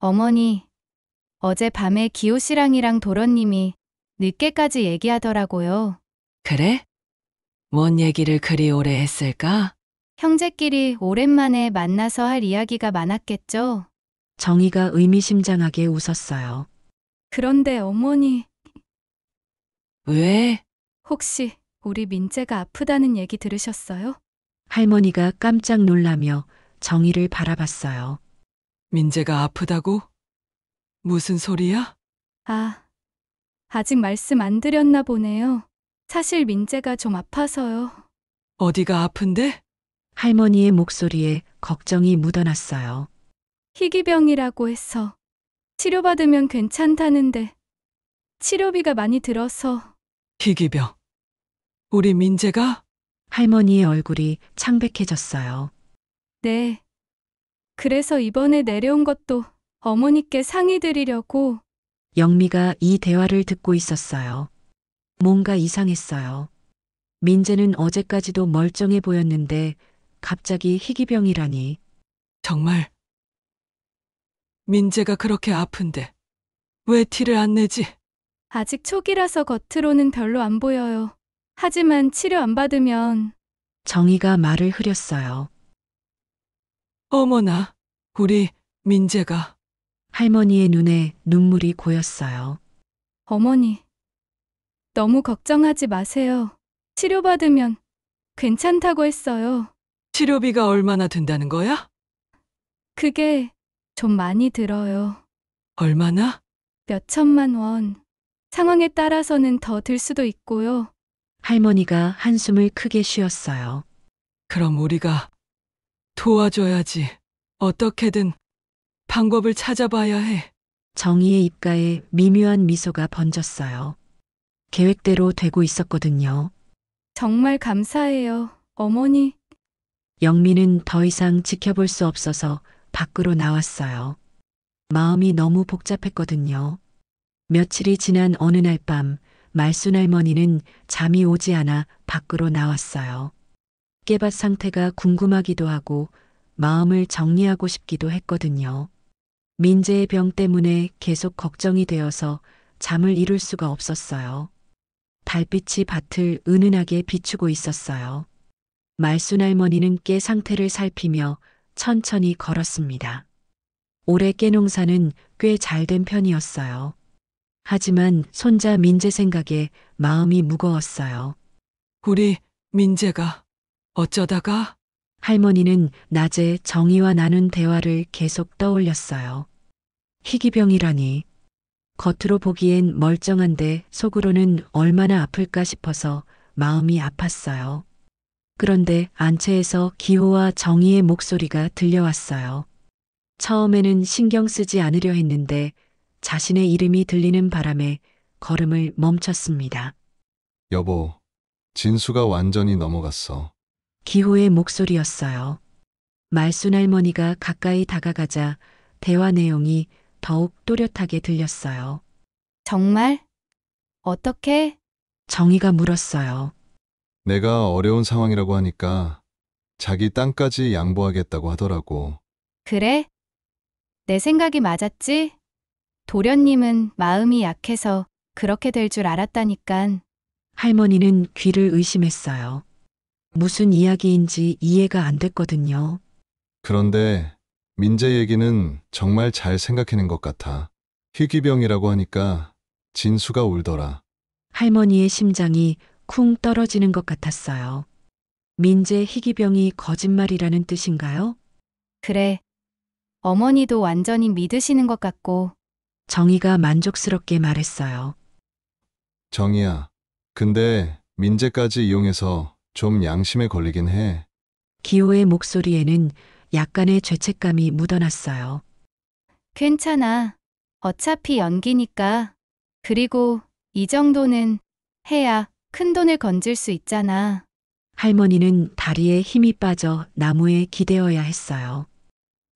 어머니, 어젯밤에 기호 씨랑이랑 도련님이 늦게까지 얘기하더라고요. 그래? 뭔 얘기를 그리 오래 했을까? 형제끼리 오랜만에 만나서 할 이야기가 많았겠죠? 정희가 의미심장하게 웃었어요. 그런데 어머니, 왜? 혹시 우리 민재가 아프다는 얘기 들으셨어요? 할머니가 깜짝 놀라며 정희를 바라봤어요. 민재가 아프다고? 무슨 소리야? 아, 아직 말씀 안 드렸나 보네요. 사실 민재가 좀 아파서요. 어디가 아픈데? 할머니의 목소리에 걱정이 묻어났어요. 희귀병이라고 해서 치료받으면 괜찮다는데 치료비가 많이 들어서. 희귀병. 우리 민재가? 할머니의 얼굴이 창백해졌어요. 네. 그래서 이번에 내려온 것도 어머니께 상의 드리려고. 영미가 이 대화를 듣고 있었어요. 뭔가 이상했어요. 민재는 어제까지도 멀쩡해 보였는데 갑자기 희귀병이라니. 정말 민재가 그렇게 아픈데 왜 티를 안 내지? 아직 초기라서 겉으로는 별로 안 보여요. 하지만 치료 안 받으면. 정희가 말을 흐렸어요. 어머나, 우리 민재가. 할머니의 눈에 눈물이 고였어요. 어머니, 너무 걱정하지 마세요. 치료받으면 괜찮다고 했어요. 치료비가 얼마나 든다는 거야? 그게 좀 많이 들어요. 얼마나? 몇 천만 원. 상황에 따라서는 더 들 수도 있고요. 할머니가 한숨을 크게 쉬었어요. 그럼 우리가 도와줘야지. 어떻게든 방법을 찾아봐야 해. 정희의 입가에 미묘한 미소가 번졌어요. 계획대로 되고 있었거든요. 정말 감사해요, 어머니. 영미는 더 이상 지켜볼 수 없어서 밖으로 나왔어요. 마음이 너무 복잡했거든요. 며칠이 지난 어느 날 밤, 말순 할머니는 잠이 오지 않아 밖으로 나왔어요. 깨밭 상태가 궁금하기도 하고 마음을 정리하고 싶기도 했거든요. 민재의 병 때문에 계속 걱정이 되어서 잠을 이룰 수가 없었어요. 달빛이 밭을 은은하게 비추고 있었어요. 말순 할머니는 깨 상태를 살피며 천천히 걸었습니다. 올해 깨 농사는 꽤 잘 된 편이었어요. 하지만 손자 민재 생각에 마음이 무거웠어요. 우리 민재가 어쩌다가? 할머니는 낮에 정희와 나눈 대화를 계속 떠올렸어요. 희귀병이라니. 겉으로 보기엔 멀쩡한데 속으로는 얼마나 아플까 싶어서 마음이 아팠어요. 그런데 안채에서 기호와 정희의 목소리가 들려왔어요. 처음에는 신경 쓰지 않으려 했는데 자신의 이름이 들리는 바람에 걸음을 멈췄습니다. 여보, 진수가 완전히 넘어갔어. 기호의 목소리였어요. 말순 할머니가 가까이 다가가자 대화 내용이 더욱 또렷하게 들렸어요. 정말? 어떻게? 정희가 물었어요. 내가 어려운 상황이라고 하니까 자기 땅까지 양보하겠다고 하더라고. 그래? 내 생각이 맞았지? 도련님은 마음이 약해서 그렇게 될 줄 알았다니깐. 할머니는 귀를 의심했어요. 무슨 이야기인지 이해가 안 됐거든요. 그런데 민재 얘기는 정말 잘 생각해낸 것 같아. 희귀병이라고 하니까 진수가 울더라. 할머니의 심장이 쿵 떨어지는 것 같았어요. 민재 희귀병이 거짓말이라는 뜻인가요? 그래. 어머니도 완전히 믿으시는 것 같고. 정희가 만족스럽게 말했어요. 정희야, 근데 민재까지 이용해서 좀 양심에 걸리긴 해. 기호의 목소리에는 약간의 죄책감이 묻어났어요. 괜찮아. 어차피 연기니까. 그리고 이 정도는 해야 큰 돈을 건질 수 있잖아. 할머니는 다리에 힘이 빠져 나무에 기대어야 했어요.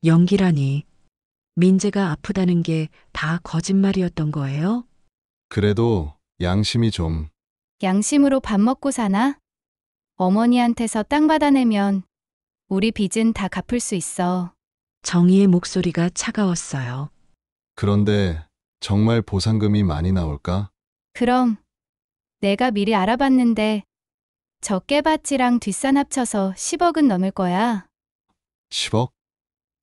연기라니. 민재가 아프다는 게 다 거짓말이었던 거예요? 그래도 양심이 좀. 양심으로 밥 먹고 사나? 어머니한테서 땅 받아내면 우리 빚은 다 갚을 수 있어. 정희의 목소리가 차가웠어요. 그런데 정말 보상금이 많이 나올까? 그럼 내가 미리 알아봤는데 저 깨밭이랑 뒷산 합쳐서 10억은 넘을 거야. 10억?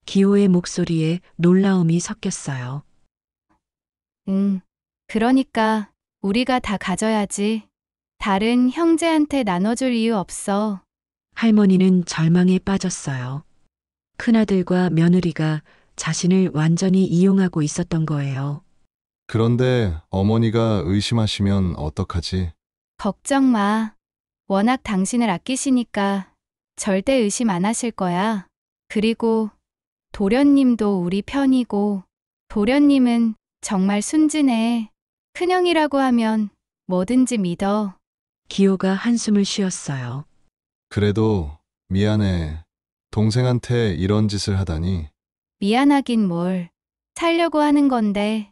기호의 목소리에 놀라움이 섞였어요. 응. 그러니까 우리가 다 가져야지. 다른 형제한테 나눠줄 이유 없어. 할머니는 절망에 빠졌어요. 큰아들과 며느리가 자신을 완전히 이용하고 있었던 거예요. 그런데 어머니가 의심하시면 어떡하지? 걱정 마. 워낙 당신을 아끼시니까 절대 의심 안 하실 거야. 그리고 도련님도 우리 편이고 도련님은 정말 순진해. 큰형이라고 하면 뭐든지 믿어. 기호가 한숨을 쉬었어요. 그래도 미안해. 동생한테 이런 짓을 하다니. 미안하긴 뭘. 살려고 하는 건데.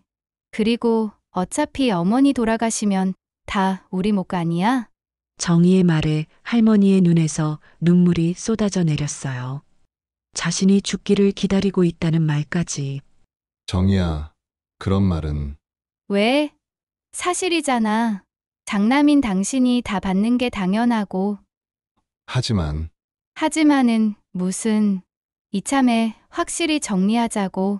그리고 어차피 어머니 돌아가시면 다 우리 목 아니야? 정희의 말에 할머니의 눈에서 눈물이 쏟아져 내렸어요. 자신이 죽기를 기다리고 있다는 말까지. 정희야, 그런 말은. 왜? 사실이잖아. 장남인 당신이 다 받는 게 당연하고. 하지만 하지만은 무슨. 이참에 확실히 정리하자고.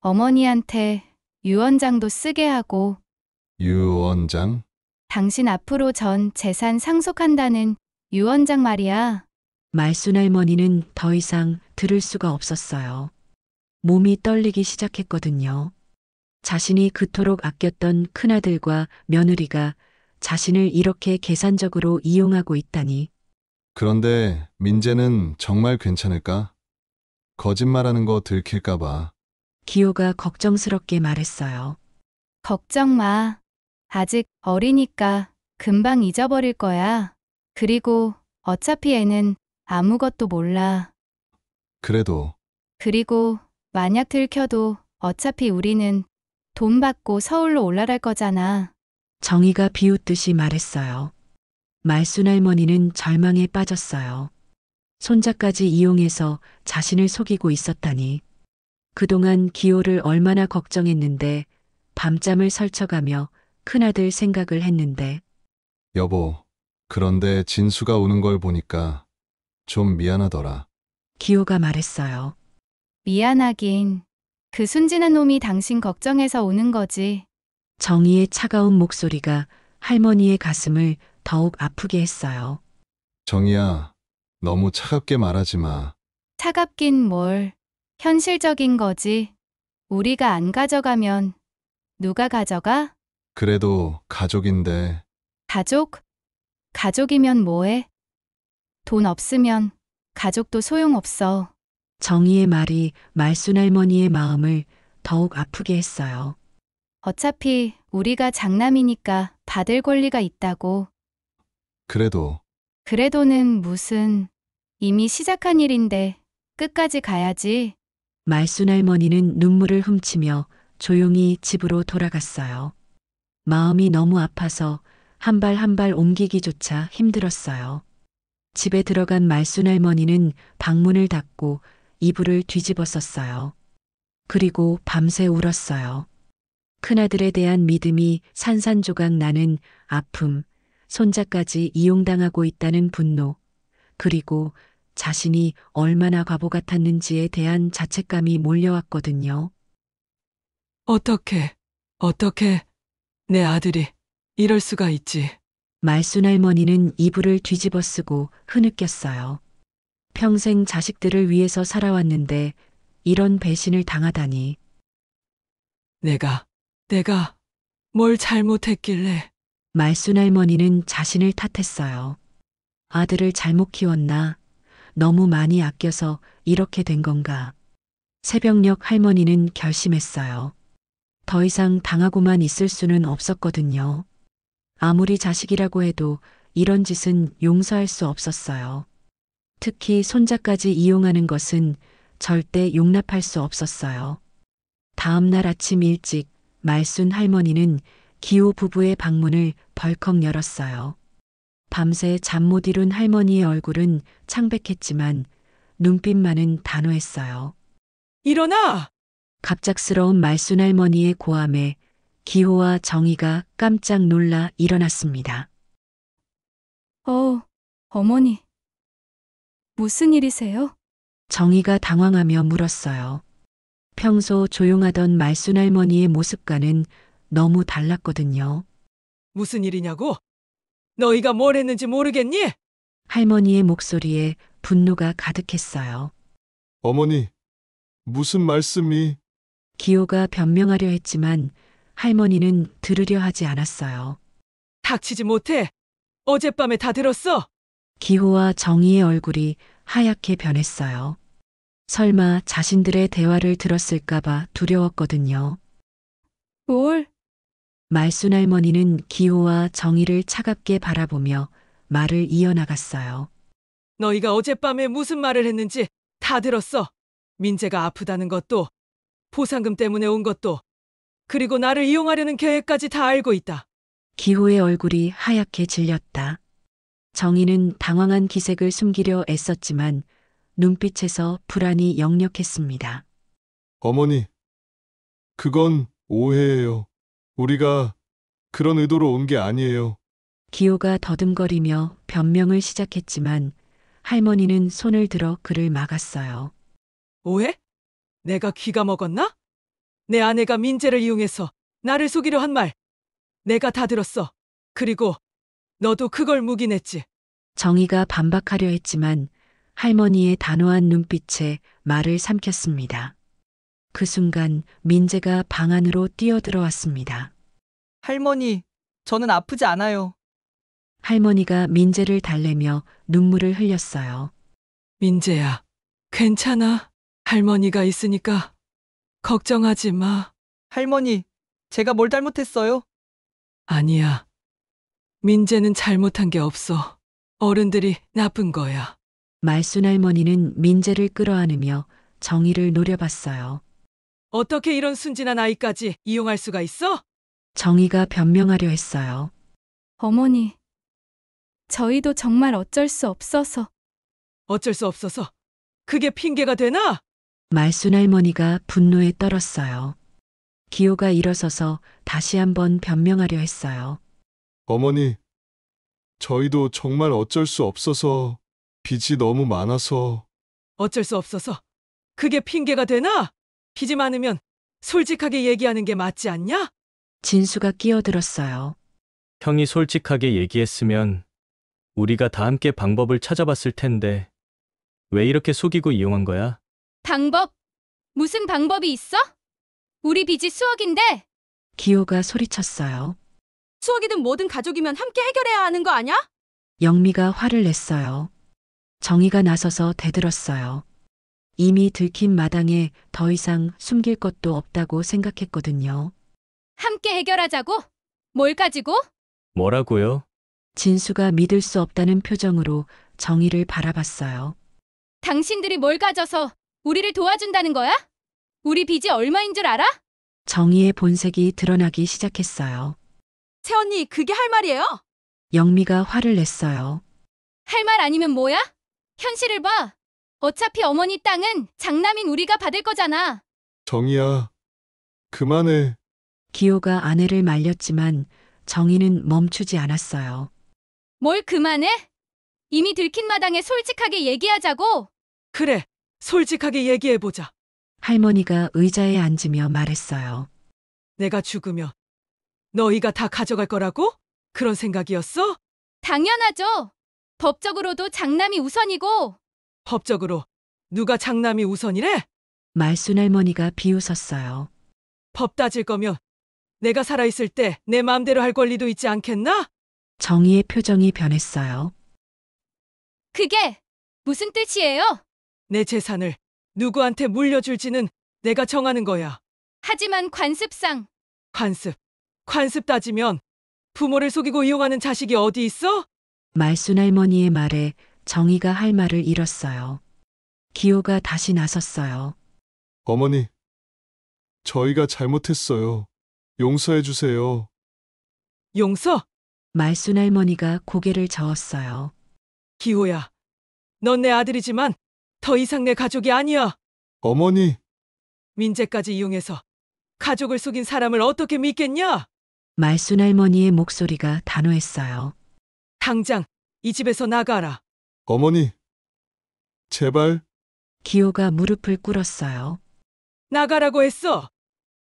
어머니한테 유언장도 쓰게 하고. 유언장? 당신 앞으로 전 재산 상속한다는 유언장 말이야. 말순 할머니는 더 이상 들을 수가 없었어요. 몸이 떨리기 시작했거든요. 자신이 그토록 아꼈던 큰아들과 며느리가 자신을 이렇게 계산적으로 이용하고 있다니. 그런데 민재는 정말 괜찮을까? 거짓말하는 거 들킬까봐. 기호가 걱정스럽게 말했어요. 걱정 마. 아직 어리니까 금방 잊어버릴 거야. 그리고 어차피 애는 아무것도 몰라. 그래도 그리고 만약 들켜도 어차피 우리는 돈 받고 서울로 올라갈 거잖아. 정희가 비웃듯이 말했어요. 말순 할머니는 절망에 빠졌어요. 손자까지 이용해서 자신을 속이고 있었다니. 그동안 기호를 얼마나 걱정했는데 밤잠을 설쳐가며 큰아들 생각을 했는데. 여보, 그런데 진수가 우는 걸 보니까 좀 미안하더라. 기호가 말했어요. 미안하긴. 그 순진한 놈이 당신 걱정해서 우는 거지. 정희의 차가운 목소리가 할머니의 가슴을 더욱 아프게 했어요. 정희야, 너무 차갑게 말하지 마. 차갑긴 뭘. 현실적인 거지. 우리가 안 가져가면 누가 가져가? 그래도 가족인데. 가족? 가족이면 뭐해? 돈 없으면 가족도 소용없어. 정희의 말이 말순 할머니의 마음을 더욱 아프게 했어요. 어차피 우리가 장남이니까 받을 권리가 있다고. 그래도 그래도는 무슨. 이미 시작한 일인데 끝까지 가야지. 말순 할머니는 눈물을 훔치며 조용히 집으로 돌아갔어요. 마음이 너무 아파서 한 발 한 발 옮기기조차 힘들었어요. 집에 들어간 말순 할머니는 방문을 닫고 이불을 뒤집어 썼어요. 그리고 밤새 울었어요. 큰아들에 대한 믿음이 산산조각 나는 아픔, 손자까지 이용당하고 있다는 분노, 그리고 자신이 얼마나 바보 같았는지에 대한 자책감이 몰려왔거든요. 어떻게 내 아들이 이럴 수가 있지. 말순 할머니는 이불을 뒤집어 쓰고 흐느꼈어요. 평생 자식들을 위해서 살아왔는데 이런 배신을 당하다니. 내가 뭘 잘못했길래. 말순 할머니는 자신을 탓했어요. 아들을 잘못 키웠나? 너무 많이 아껴서 이렇게 된 건가? 새벽녘 할머니는 결심했어요. 더 이상 당하고만 있을 수는 없었거든요. 아무리 자식이라고 해도 이런 짓은 용서할 수 없었어요. 특히 손자까지 이용하는 것은 절대 용납할 수 없었어요. 다음 날 아침 일찍 말순 할머니는 기호 부부의 방문을 벌컥 열었어요. 밤새 잠 못 이룬 할머니의 얼굴은 창백했지만 눈빛만은 단호했어요. 일어나! 갑작스러운 말순 할머니의 고함에 기호와 정희가 깜짝 놀라 일어났습니다. 어머니. 무슨 일이세요? 정희가 당황하며 물었어요. 평소 조용하던 말순 할머니의 모습과는 너무 달랐거든요. 무슨 일이냐고? 너희가 뭘 했는지 모르겠니? 할머니의 목소리에 분노가 가득했어요. 어머니, 무슨 말씀이? 기호가 변명하려 했지만 할머니는 들으려 하지 않았어요. 닥치지 못해. 어젯밤에 다 들었어. 기호와 정희의 얼굴이 하얗게 변했어요. 설마 자신들의 대화를 들었을까봐 두려웠거든요. 뭘? 말순 할머니는 기호와 정희를 차갑게 바라보며 말을 이어나갔어요. 너희가 어젯밤에 무슨 말을 했는지 다 들었어. 민재가 아프다는 것도, 보상금 때문에 온 것도, 그리고 나를 이용하려는 계획까지 다 알고 있다. 기호의 얼굴이 하얗게 질렸다. 정희는 당황한 기색을 숨기려 애썼지만 눈빛에서 불안이 역력했습니다. 어머니, 그건 오해예요. 우리가 그런 의도로 온 게 아니에요. 기호가 더듬거리며 변명을 시작했지만 할머니는 손을 들어 그를 막았어요. 오해? 내가 귀가 먹었나? 내 아내가 민재를 이용해서 나를 속이려 한 말. 내가 다 들었어. 그리고 너도 그걸 묵인했지. 정희가 반박하려 했지만 할머니의 단호한 눈빛에 말을 삼켰습니다. 그 순간 민재가 방 안으로 뛰어들어왔습니다. 할머니, 저는 아프지 않아요. 할머니가 민재를 달래며 눈물을 흘렸어요. 민재야, 괜찮아. 할머니가 있으니까 걱정하지 마. 할머니, 제가 뭘 잘못했어요? 아니야. 민재는 잘못한 게 없어. 어른들이 나쁜 거야. 말순 할머니는 민재를 끌어안으며 정희를 노려봤어요. 어떻게 이런 순진한 아이까지 이용할 수가 있어? 정희가 변명하려 했어요. 어머니. 저희도 정말 어쩔 수 없어서. 어쩔 수 없어서 그게 핑계가 되나? 말순 할머니가 분노에 떨었어요. 기호가 일어서서 다시 한번 변명하려 했어요. 어머니, 저희도 정말 어쩔 수 없어서 빚이 너무 많아서. 어쩔 수 없어서 그게 핑계가 되나? 빚이 많으면 솔직하게 얘기하는 게 맞지 않냐? 진수가 끼어들었어요. 형이 솔직하게 얘기했으면 우리가 다 함께 방법을 찾아봤을 텐데 왜 이렇게 속이고 이용한 거야? 방법? 무슨 방법이 있어? 우리 빚이 수억인데. 기호가 소리쳤어요. 수억이든 뭐든 가족이면 함께 해결해야 하는 거 아냐? 영미가 화를 냈어요. 정희가 나서서 대들었어요. 이미 들킨 마당에 더 이상 숨길 것도 없다고 생각했거든요. 함께 해결하자고? 뭘 가지고? 뭐라고요? 진수가 믿을 수 없다는 표정으로 정희를 바라봤어요. 당신들이 뭘 가져서 우리를 도와준다는 거야? 우리 빚이 얼마인 줄 알아? 정희의 본색이 드러나기 시작했어요. 새언니, 그게 할 말이에요? 영미가 화를 냈어요. 할 말 아니면 뭐야? 현실을 봐. 어차피 어머니 땅은 장남인 우리가 받을 거잖아. 정희야, 그만해. 기호가 아내를 말렸지만 정희는 멈추지 않았어요. 뭘 그만해? 이미 들킨 마당에 솔직하게 얘기하자고. 그래, 솔직하게 얘기해보자. 할머니가 의자에 앉으며 말했어요. 내가 죽으면 너희가 다 가져갈 거라고? 그런 생각이었어? 당연하죠. 법적으로도 장남이 우선이고. 법적으로 누가 장남이 우선이래? 말순할머니가 비웃었어요. 법 따질 거면 내가 살아있을 때 내 마음대로 할 권리도 있지 않겠나? 정희의 표정이 변했어요. 그게 무슨 뜻이에요? 내 재산을 누구한테 물려줄지는 내가 정하는 거야. 하지만 관습상 관습 따지면 부모를 속이고 이용하는 자식이 어디 있어? 말순할머니의 말에 정희가 할 말을 잃었어요. 기호가 다시 나섰어요. 어머니, 저희가 잘못했어요. 용서해 주세요. 용서? 말순할머니가 고개를 저었어요. 기호야, 넌 내 아들이지만 더 이상 내 가족이 아니야. 어머니, 민재까지 이용해서 가족을 속인 사람을 어떻게 믿겠냐? 말순할머니의 목소리가 단호했어요. 당장 이 집에서 나가라. 어머니, 제발. 기호가 무릎을 꿇었어요. 나가라고 했어.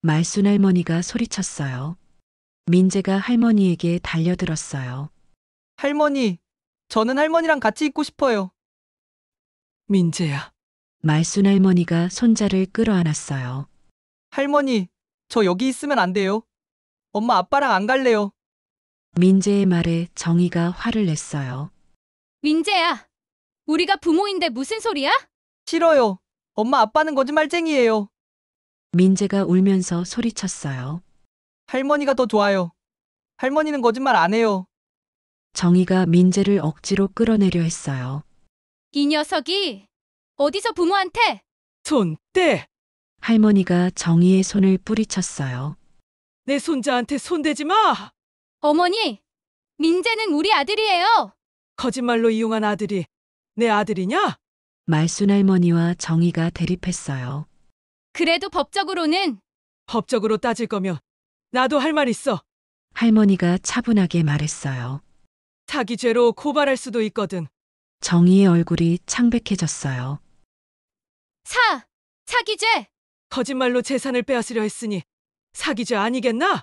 말순할머니가 소리쳤어요. 민재가 할머니에게 달려들었어요. 할머니, 저는 할머니랑 같이 있고 싶어요. 민재야. 말순할머니가 손자를 끌어안았어요. 할머니, 저 여기 있으면 안 돼요. 엄마 아빠랑 안 갈래요. 민재의 말에 정희가 화를 냈어요. 민재야, 우리가 부모인데 무슨 소리야? 싫어요. 엄마 아빠는 거짓말쟁이에요. 민재가 울면서 소리쳤어요. 할머니가 더 좋아요. 할머니는 거짓말 안 해요. 정희가 민재를 억지로 끌어내려 했어요. 이 녀석이 어디서 부모한테? 손 떼. 할머니가 정희의 손을 뿌리쳤어요. 내 손자한테 손대지 마. 어머니, 민재는 우리 아들이에요. 거짓말로 이용한 아들이 내 아들이냐? 말순할머니와 정희가 대립했어요. 그래도 법적으로는 법적으로 따질 거면 나도 할 말 있어. 할머니가 차분하게 말했어요. 사기죄로 고발할 수도 있거든. 정희의 얼굴이 창백해졌어요. 사기죄. 거짓말로 재산을 빼앗으려 했으니 사기죄 아니겠나?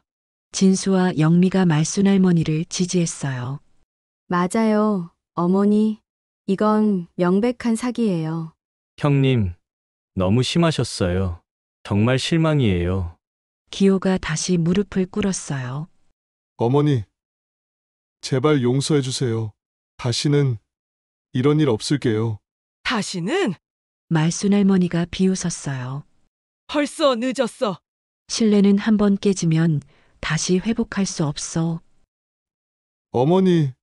진수와 영미가 말순할머니를 지지했어요. 맞아요, 어머니. 이건 명백한 사기예요. 형님, 너무 심하셨어요. 정말 실망이에요. 기호가 다시 무릎을 꿇었어요. 어머니, 제발 용서해 주세요. 다시는 이런 일 없을게요. 다시는? 말순할머니가 비웃었어요. 벌써 늦었어. 신뢰는 한번 깨지면 다시 회복할 수 없어. 어머니,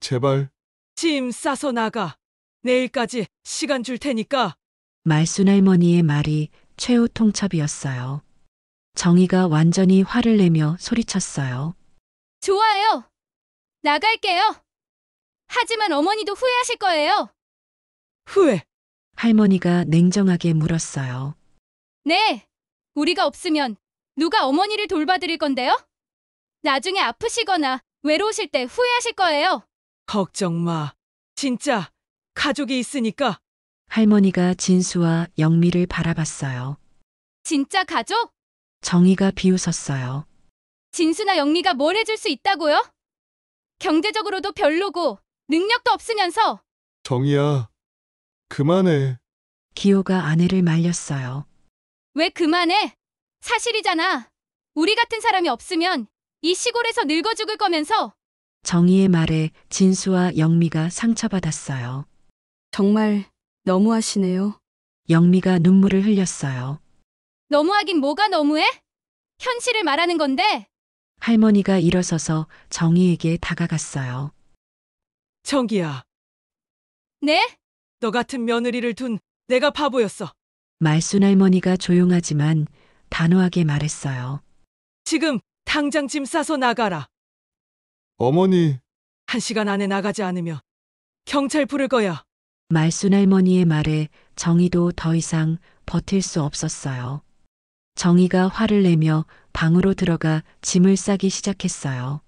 제발. 짐 싸서 나가. 내일까지 시간 줄 테니까. 말순할머니의 말이 최후 통첩이었어요. 정희가 완전히 화를 내며 소리쳤어요. 좋아요. 나갈게요. 하지만 어머니도 후회하실 거예요. 후회. 할머니가 냉정하게 물었어요. 네. 우리가 없으면 누가 어머니를 돌봐드릴 건데요? 나중에 아프시거나 외로우실 때 후회하실 거예요. 걱정 마. 진짜 가족이 있으니까. 할머니가 진수와 영미를 바라봤어요. 진짜 가족? 정희가 비웃었어요. 진수나 영미가 뭘 해줄 수 있다고요? 경제적으로도 별로고 능력도 없으면서. 정희야, 그만해. 기호가 아내를 말렸어요. 왜 그만해? 사실이잖아. 우리 같은 사람이 없으면 이 시골에서 늙어 죽을 거면서. 정희의 말에 진수와 영미가 상처받았어요. 정말 너무하시네요. 영미가 눈물을 흘렸어요. 너무하긴 뭐가 너무해? 현실을 말하는 건데. 할머니가 일어서서 정희에게 다가갔어요. 정기야. 네? 너 같은 며느리를 둔 내가 바보였어. 말순할머니가 조용하지만 단호하게 말했어요. 지금 당장 짐 싸서 나가라. 어머니. 1시간 안에 나가지 않으면 경찰 부를 거야. 말순할머니의 말에 정희도 더 이상 버틸 수 없었어요. 정희가 화를 내며 방으로 들어가 짐을 싸기 시작했어요.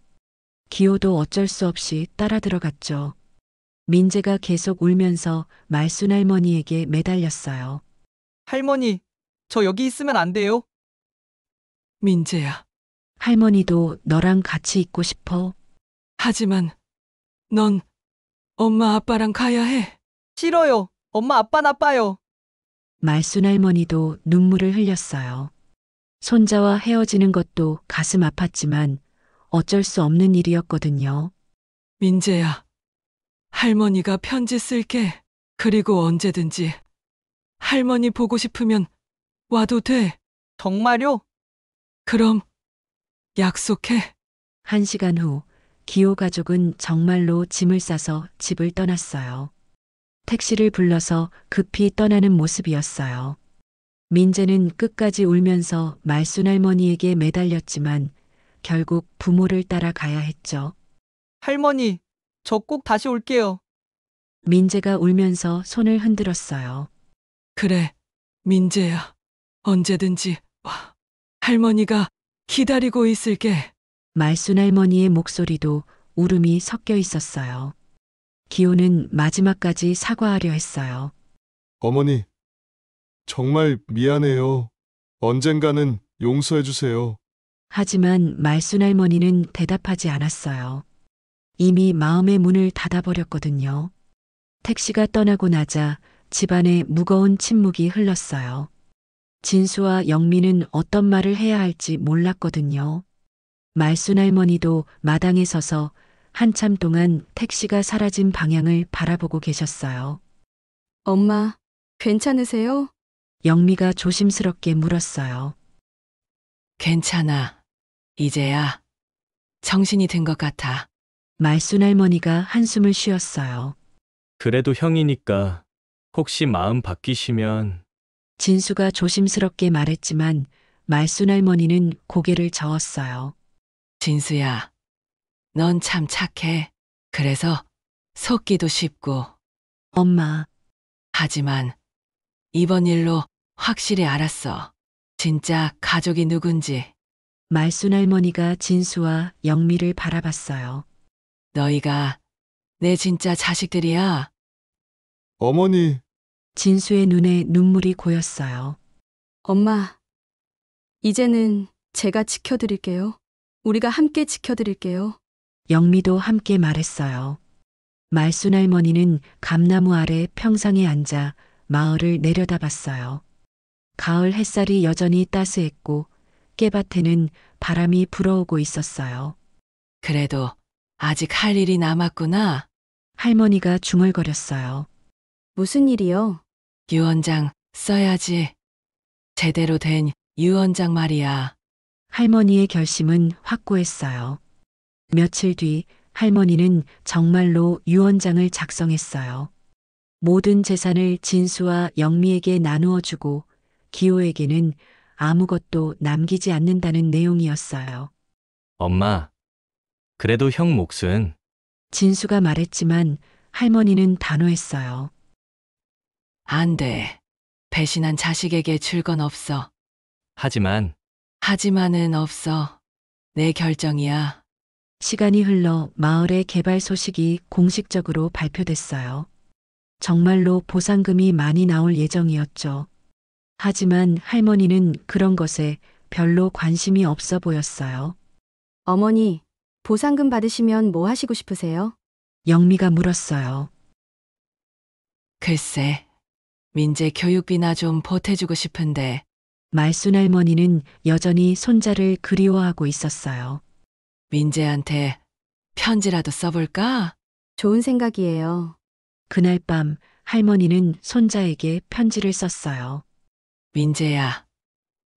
기호도 어쩔 수 없이 따라 들어갔죠. 민재가 계속 울면서 말순 할머니에게 매달렸어요. 할머니, 저 여기 있으면 안 돼요? 민재야. 할머니도 너랑 같이 있고 싶어. 하지만 넌 엄마 아빠랑 가야 해. 싫어요. 엄마 아빠 나빠요. 말순 할머니도 눈물을 흘렸어요. 손자와 헤어지는 것도 가슴 아팠지만 어쩔 수 없는 일이었거든요. 민재야. 할머니가 편지 쓸게. 그리고 언제든지 할머니 보고 싶으면 와도 돼. 정말요? 그럼 약속해. 1시간 후 기호 가족은 정말로 짐을 싸서 집을 떠났어요. 택시를 불러서 급히 떠나는 모습이었어요. 민재는 끝까지 울면서 말순 할머니에게 매달렸지만 결국 부모를 따라 가야 했죠. 할머니, 저 꼭 다시 올게요. 민재가 울면서 손을 흔들었어요. 그래, 민재야. 언제든지 와. 할머니가 기다리고 있을게. 말순 할머니의 목소리도 울음이 섞여 있었어요. 기호는 마지막까지 사과하려 했어요. 어머니, 정말 미안해요. 언젠가는 용서해 주세요. 하지만 말순 할머니는 대답하지 않았어요. 이미 마음의 문을 닫아버렸거든요. 택시가 떠나고 나자 집안에 무거운 침묵이 흘렀어요. 진수와 영미는 어떤 말을 해야 할지 몰랐거든요. 말순 할머니도 마당에 서서 한참 동안 택시가 사라진 방향을 바라보고 계셨어요. 엄마, 괜찮으세요? 영미가 조심스럽게 물었어요. 괜찮아. 이제야 정신이 든 것 같아. 말순 할머니가 한숨을 쉬었어요. 그래도 형이니까 혹시 마음 바뀌시면 진수가 조심스럽게 말했지만 말순 할머니는 고개를 저었어요. 진수야, 넌 참 착해. 그래서 속기도 쉽고. 엄마. 하지만 이번 일로 확실히 알았어. 진짜 가족이 누군지. 말순 할머니가 진수와 영미를 바라봤어요. 너희가 내 진짜 자식들이야. 어머니, 진수의 눈에 눈물이 고였어요. 엄마, 이제는 제가 지켜드릴게요. 우리가 함께 지켜드릴게요. 영미도 함께 말했어요. 말순 할머니는 감나무 아래 평상에 앉아 마을을 내려다봤어요. 가을 햇살이 여전히 따스했고 깨밭에는 바람이 불어오고 있었어요. 그래도 아직 할 일이 남았구나. 할머니가 중얼거렸어요. 무슨 일이요? 유언장 써야지. 제대로 된 유언장 말이야. 할머니의 결심은 확고했어요. 며칠 뒤 할머니는 정말로 유언장을 작성했어요. 모든 재산을 진수와 영미에게 나누어 주고 기호에게는 아무것도 남기지 않는다는 내용이었어요. 엄마, 그래도 형 몫은 진수가 말했지만 할머니는 단호했어요. 안 돼. 배신한 자식에게 줄 건 없어. 하지만은 없어. 내 결정이야. 시간이 흘러 마을의 개발 소식이 공식적으로 발표됐어요. 정말로 보상금이 많이 나올 예정이었죠. 하지만 할머니는 그런 것에 별로 관심이 없어 보였어요. 어머니, 보상금 받으시면 뭐 하시고 싶으세요? 영미가 물었어요. 글쎄, 민재 교육비나 좀 보태주고 싶은데. 말순 할머니는 여전히 손자를 그리워하고 있었어요. 민재한테 편지라도 써볼까? 좋은 생각이에요. 그날 밤 할머니는 손자에게 편지를 썼어요. 민재야,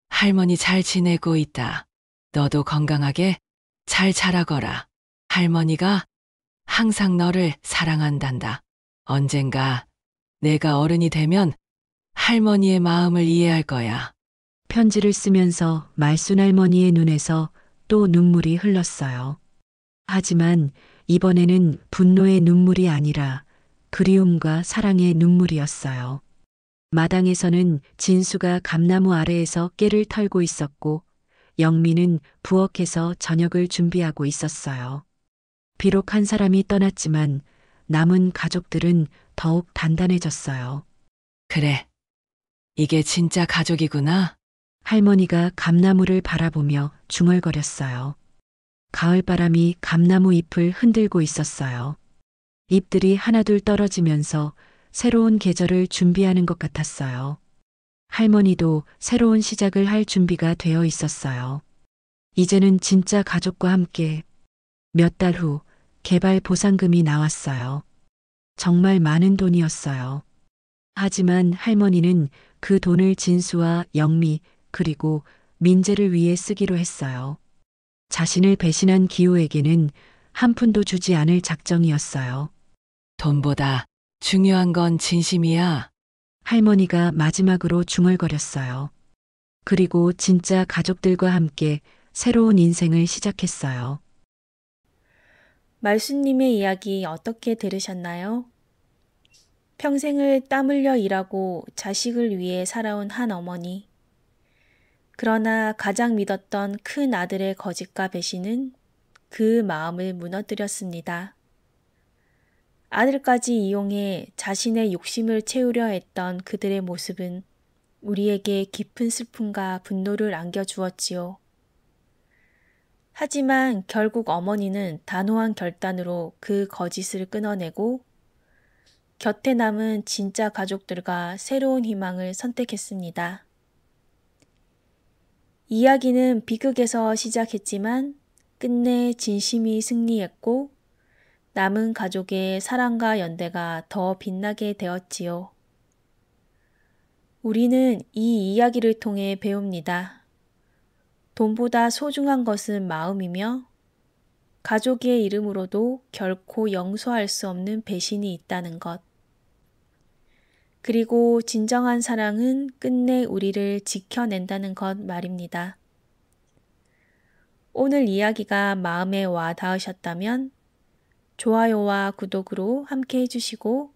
할머니 잘 지내고 있다. 너도 건강하게 잘 자라거라. 할머니가 항상 너를 사랑한단다. 언젠가 내가 어른이 되면 할머니의 마음을 이해할 거야. 편지를 쓰면서 말순 할머니의 눈에서 또 눈물이 흘렀어요. 하지만 이번에는 분노의 눈물이 아니라 그리움과 사랑의 눈물이었어요. 마당에서는 진수가 감나무 아래에서 깨를 털고 있었고 영미는 부엌에서 저녁을 준비하고 있었어요. 비록 한 사람이 떠났지만 남은 가족들은 더욱 단단해졌어요. 그래. 이게 진짜 가족이구나. 할머니가 감나무를 바라보며 중얼거렸어요. 가을바람이 감나무 잎을 흔들고 있었어요. 잎들이 하나둘 떨어지면서 새로운 계절을 준비하는 것 같았어요. 할머니도 새로운 시작을 할 준비가 되어 있었어요. 이제는 진짜 가족과 함께 몇 달 후 개발 보상금이 나왔어요. 정말 많은 돈이었어요. 하지만 할머니는 그 돈을 진수와 영미 그리고 민재를 위해 쓰기로 했어요. 자신을 배신한 기호에게는 한 푼도 주지 않을 작정이었어요. 돈보다 중요한 건 진심이야. 할머니가 마지막으로 중얼거렸어요. 그리고 진짜 가족들과 함께 새로운 인생을 시작했어요. 말수님의 이야기 어떻게 들으셨나요? 평생을 땀 흘려 일하고 자식을 위해 살아온 한 어머니. 그러나 가장 믿었던 큰 아들의 거짓과 배신은 그 마음을 무너뜨렸습니다. 아들까지 이용해 자신의 욕심을 채우려 했던 그들의 모습은 우리에게 깊은 슬픔과 분노를 안겨주었지요. 하지만 결국 어머니는 단호한 결단으로 그 거짓을 끊어내고 곁에 남은 진짜 가족들과 새로운 희망을 선택했습니다. 이야기는 비극에서 시작했지만 끝내 진심이 승리했고 남은 가족의 사랑과 연대가 더 빛나게 되었지요. 우리는 이 이야기를 통해 배웁니다. 돈보다 소중한 것은 마음이며 가족의 이름으로도 결코 용서할 수 없는 배신이 있다는 것. 그리고 진정한 사랑은 끝내 우리를 지켜낸다는 것 말입니다. 오늘 이야기가 마음에 와 닿으셨다면 좋아요와 구독으로 함께 해주시고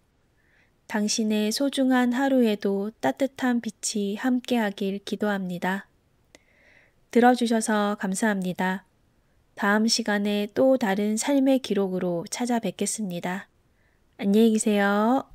당신의 소중한 하루에도 따뜻한 빛이 함께하길 기도합니다. 들어주셔서 감사합니다. 다음 시간에 또 다른 삶의 기록으로 찾아뵙겠습니다. 안녕히 계세요.